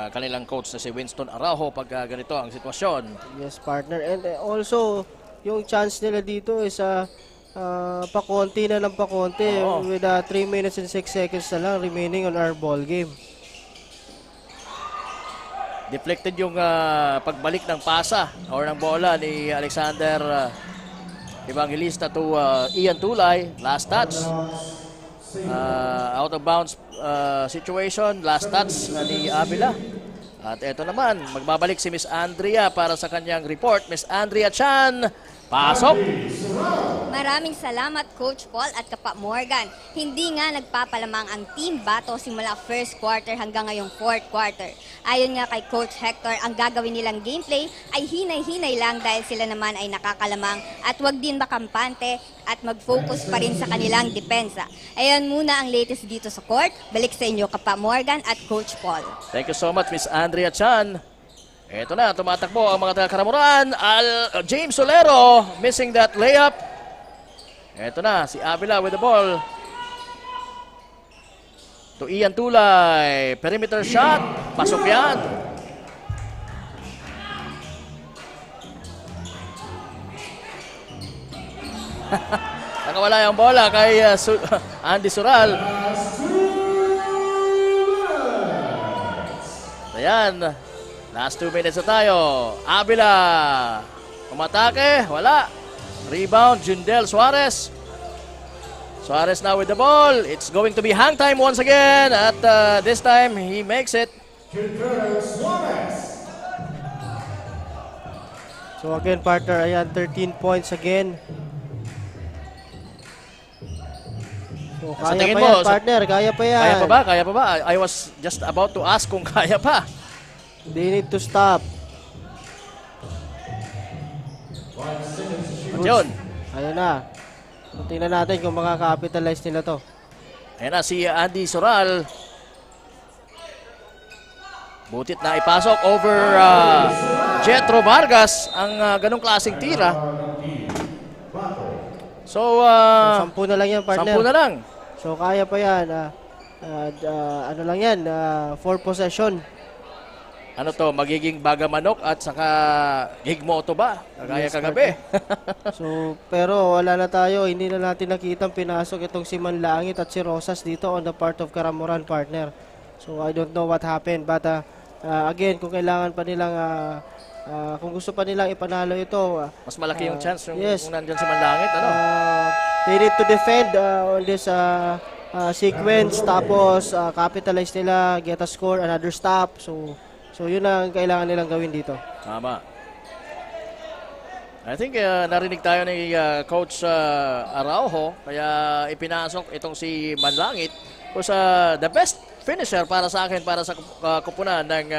kanilang coach na si Winston Araujo pag ganito ang sitwasyon. Yes, partner. And also, yung chance nila dito is pakonti na lang pakonti. With 3 minutes and 6 seconds na lang remaining on our ball game. Deflected yung pagbalik ng pasa or ng bola ni Alexander Evangelista to Ian Tulay. Last touch. Out of bounds situation, last touch ni Avila. At eto naman, magbabalik si Miss Andrea para sa kanyang report. Miss Andrea Chan, pasok! Maraming salamat Coach Paul at Kapa Morgan. Hindi nga nagpapalamang ang Team Bato simula first quarter hanggang ngayong fourth quarter. Ayon nga kay Coach Hector, ang gagawin nilang gameplay ay hinay-hinay lang dahil sila naman ay nakakalamang at wag din makampante at mag-focus pa rin sa kanilang depensa. Ayan muna ang latest dito sa court. Balik sa inyo Kapa Morgan at Coach Paul. Thank you so much Miss Andrea Chan. Ito na, tumatakbo ang mga taga-Karamuran. James Solero missing that layup. Ito na, si Avila with the ball. To Ian Tulay. Perimeter shot. Pasok yan. Nakawala yung bola kay Andy Sural. Ayan. Last 2 minutes na tayo. Avila. Umatake. Wala. Rebound. Jundel Suarez. Suarez now with the ball. It's going to be hang time once again. At this time, he makes it. So again, partner, ayan, 13 points again. So Sa kaya tingin pa mo, yan, partner. Kaya pa yan. Kaya pa ba? Kaya pa ba? I was just about to ask kung kaya pa. They need to stop. At yun. Ayun na. Tingnan natin kung makaka-capitalize nila to. Ayan na si Andy Soral. Butit na ipasok over Jetro Vargas ang ganong klaseng tira. So, 10 na lang yan, partner. 10 na lang. So, kaya pa yan. Ano lang yan, 4 possession. Ano to, magiging baga manok at saka higmoto ba? Kagaya kagabi. So, pero wala na tayo. Hindi na natin nakitang pinasok itong si Manlangit at si Rosas dito on the part of Karamuran, partner. So, I don't know what happened. But, again, kung kailangan pa nilang, kung gusto pa nilang ipanalo ito. Mas malaki yung chance kung yes. nandyan si Manlangit. Ano? They need to defend on this sequence. Tapos, capitalize nila, get a score, another stop. So, yun ang kailangan nilang gawin dito. Tama. I think narinig tayo ni Coach Araujo, kaya ipinasok itong si Manlangit was the best finisher para sa akin, para sa kupunan ng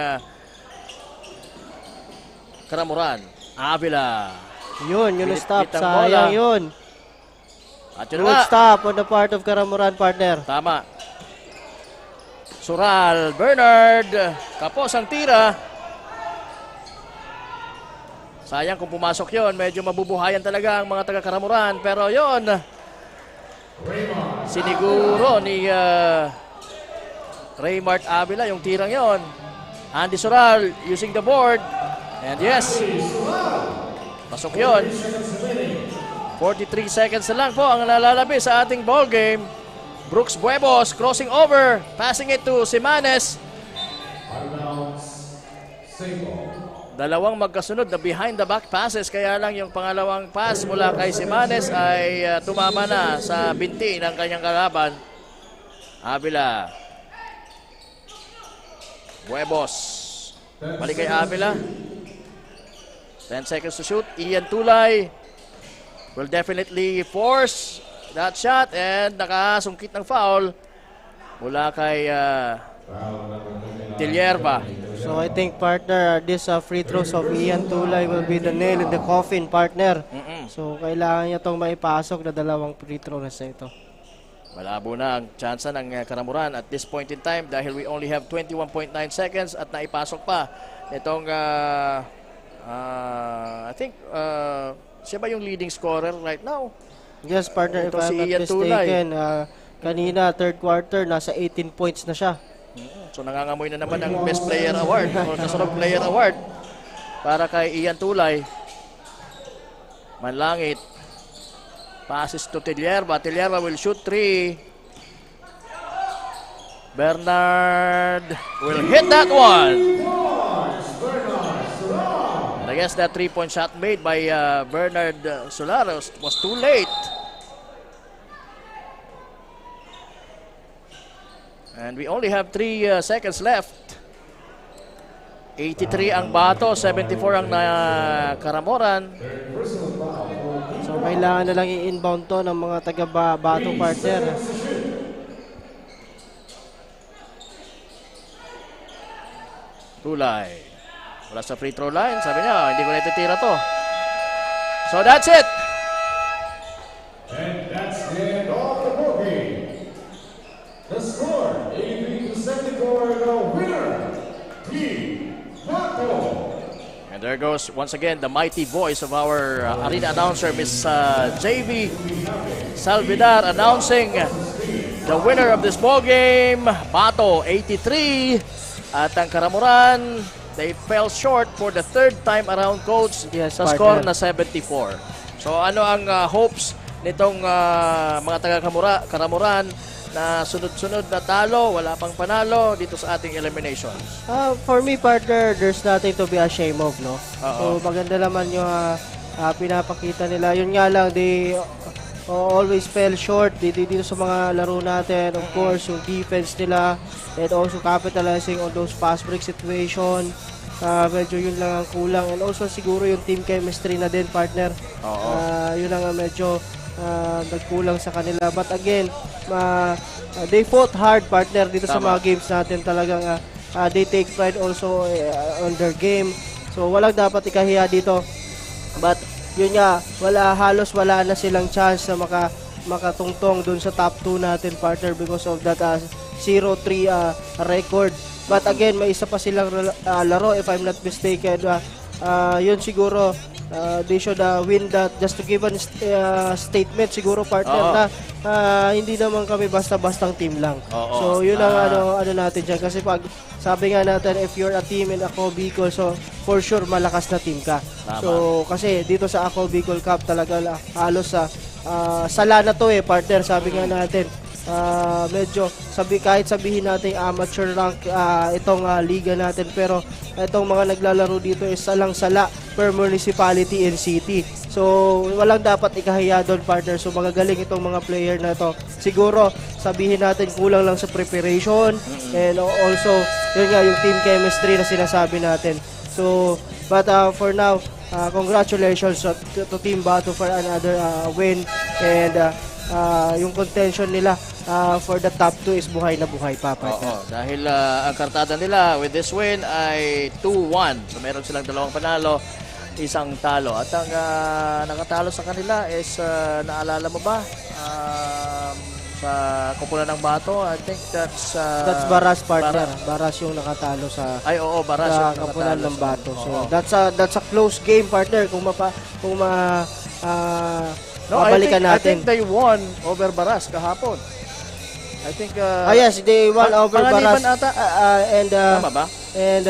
Karamuran. Avila. Yun stop. Sayang yun. At yun good stop on the part of Karamuran, partner. Tama. Sural, Bernard, kapos ang tira. Sayang kung pumasok yon, medyo mabubuhayan talaga ang mga taga-Karamuran. Pero yon, siniguro ni Raymart Avila yung tirang yon. Andy Sural using the board. And yes, pasok yon. 43 seconds na lang po ang nalalabi sa ating ball game. Brooks Buebos crossing over, passing it to Simanes. Dalawang magkasunod na behind the back passes, kaya lang yung pangalawang pass mula kay Simanes ay tumama na sa binti ng kanyang kalaban. Avila. Buebos. Balik kay Avila. 10 seconds to shoot. Ian Tulay will definitely force that shot and nakasungkit ng foul mula kay Tilierba. So I think, partner, this free throws of Ian Tulay will be the nail in the coffin, partner. So kailangan niya itong maipasok na dalawang free throw na sa ito. Malabo na ang tsansa ng Karamuran at this point in time dahil we only have 21.9 seconds at naipasok pa itong I think siya ba yung leading scorer right now? Yes, partner, ito if I'm not mistaken, kanina, third quarter, nasa 18 points na siya. So nangangamoy na naman ang Best Player Award o Kasunod Player Award para kay Ian Tulay. Manlangit. Passes to Tilierba. Tilierba will shoot 3. Bernard will hit that one. And I guess that 3-point shot made by Bernard Solares was too late. And we only have 3 seconds left. 83 ang Bato, 74 ang Karamuran. So kailangan na lang i-inbound to ng mga taga-Bato, partner. Tulay. Wala sa free throw line. Sabi niya, hindi ko na ititira to. So that's it. And that's the end of the ball game. The score, 83-74, the winner, Team Bato. And there goes, once again, the mighty voice of our arena announcer, Miss JV Salvidar, announcing the winner of this ball game, Bato, 83. At ang Karamuran, they fell short for the third time around, coach, sa score na 74. So ano ang hopes nitong mga taga-Karamuran na sunod-sunod na talo, wala pang panalo dito sa ating elimination? For me, partner, there's nothing to be ashamed of, no? So maganda naman yung pinapakita nila. Yun nga lang, they always fell short dito sa mga laro natin. Of course, yung defense nila and also capitalizing on those fast break situation. Medyo yun lang ang kulang. And also siguro yung team chemistry na din, partner. Yun ang medyo nagkulang sa kanila. But again, they fought hard, partner, dito sa mga games natin. Talagang they take pride also on their game. So walang dapat ikahiya dito. But yun nga, halos wala na silang chance na makatungtong dun sa top 2 natin, partner, because of that 0-3 record. But again, may isa pa silang laro, if I'm not mistaken. Yun siguro, they should win that just to give a statement siguro, partner, na hindi naman kami basta-bastang team lang. So yun ang ano natin dyan. Kasi pag sabi nga natin, if you're a team in Ako Bicol, so for sure malakas na team ka. So kasi dito sa Ako Bicol Cup talaga halos sala na to partner. Sabi nga natin, medyo kahit sabihin natin amateur rank itong liga natin, pero itong mga naglalaro dito is salang-sala per municipality and city. So walang dapat ikahiya doon, partner. So magagaling itong mga player na to. Siguro sabihin natin kulang lang sa preparation and also yun nga yung team chemistry na sinasabi natin. So but for now, congratulations to Team Bato for another win, and yung contention nila for the top 2 is buhay na buhay pa. Dahil ang kartada nila with this win ay 2-1. So meron silang 2 panalo, 1 talo. At ang nakatalo sa kanila is, naalala mo ba? Sa Kupunan ng Bato, I think that's Baras, partner. Baras yung nakatalo sa Baras sa yung Kupunan ng Bato. So that's a close game, partner. Mabalikan natin. I think they won over Baras kahapon. I think yes, they won over Baras. Ata. Tama ba? And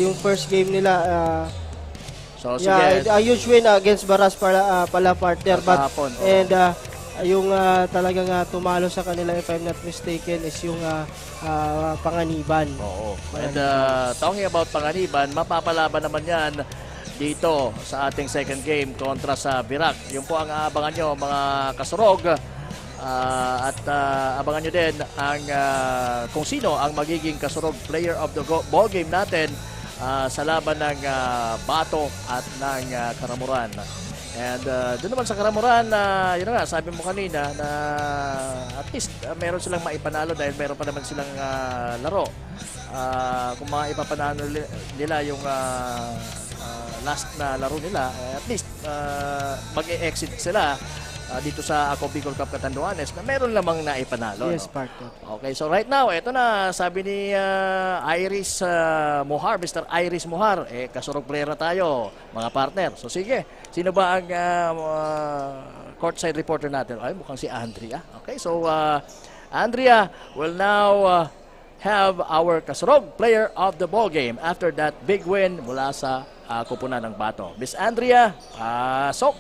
yung first game nila so sige, a huge win against Baras pala partner. Kahapon, and yung talagang tumalo sa kanila, if I'm not mistaken, is yung Panganiban. And talking about Panganiban, mapapalaban naman yan dito sa ating second game kontra sa Virac. Yun po ang aabangan nyo, mga kasurog. At abangan nyo din ang kung sino ang magiging kasurog player of the ball game natin sa laban ng Bato at ng Karamuran. And doon naman sa Karamuran, yun nga, sabi mo kanina na at least meron silang maipanalo dahil meron pa naman silang laro. Kung mga ipapanalo nila yung last na laro nila, at least mag-e-exit sila dito sa Ako Bicol Cup Catanduanes na meron lamang naipanalo. Yes, partner. Okay, so right now, ito na, sabi ni Iris Mohar, Mr. Iris Mohar, kasurog player na tayo, mga partner. So sige, sino ba ang courtside reporter natin? Ay, mukhang si Andrea. Okay, so Andrea will now have our kasurog player of the ball game after that big win mula sa Kupunan ng Bato. Miss Andrea, pasok!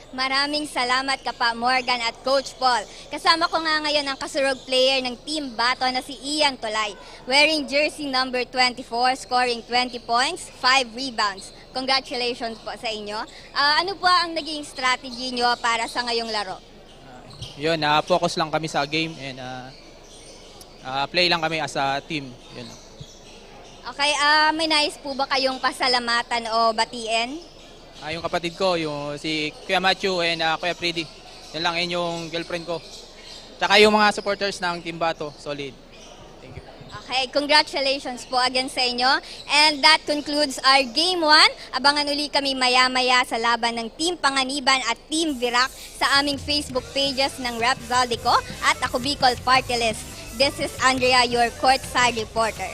Maraming salamat Kapa Morgan at Coach Paul. Kasama ko nga ngayon ang kasurog player ng Team Bato na si Ian Tolay. Wearing jersey number 24, scoring 20 points, 5 rebounds. Congratulations po sa inyo. Ano po ang naging strategy nyo para sa ngayong laro? Yun, focus lang kami sa game and play lang kami as a team. Yun. Okay, may nais po ba kayong pasalamatan o batiin? Yung kapatid ko, yung si Kuya Matthew and Kuya Freddy. Yan lang yung girlfriend ko. Tsaka yung mga supporters ng Team Bato, solid. Thank you. Okay, congratulations po again sa inyo. And that concludes our Game 1. Abangan uli kami maya-maya sa laban ng Team Panganiban at Team Virac sa aming Facebook pages ng Rep Zaldico at Ako Bicol Party List. This is Andrea, your courtside reporter.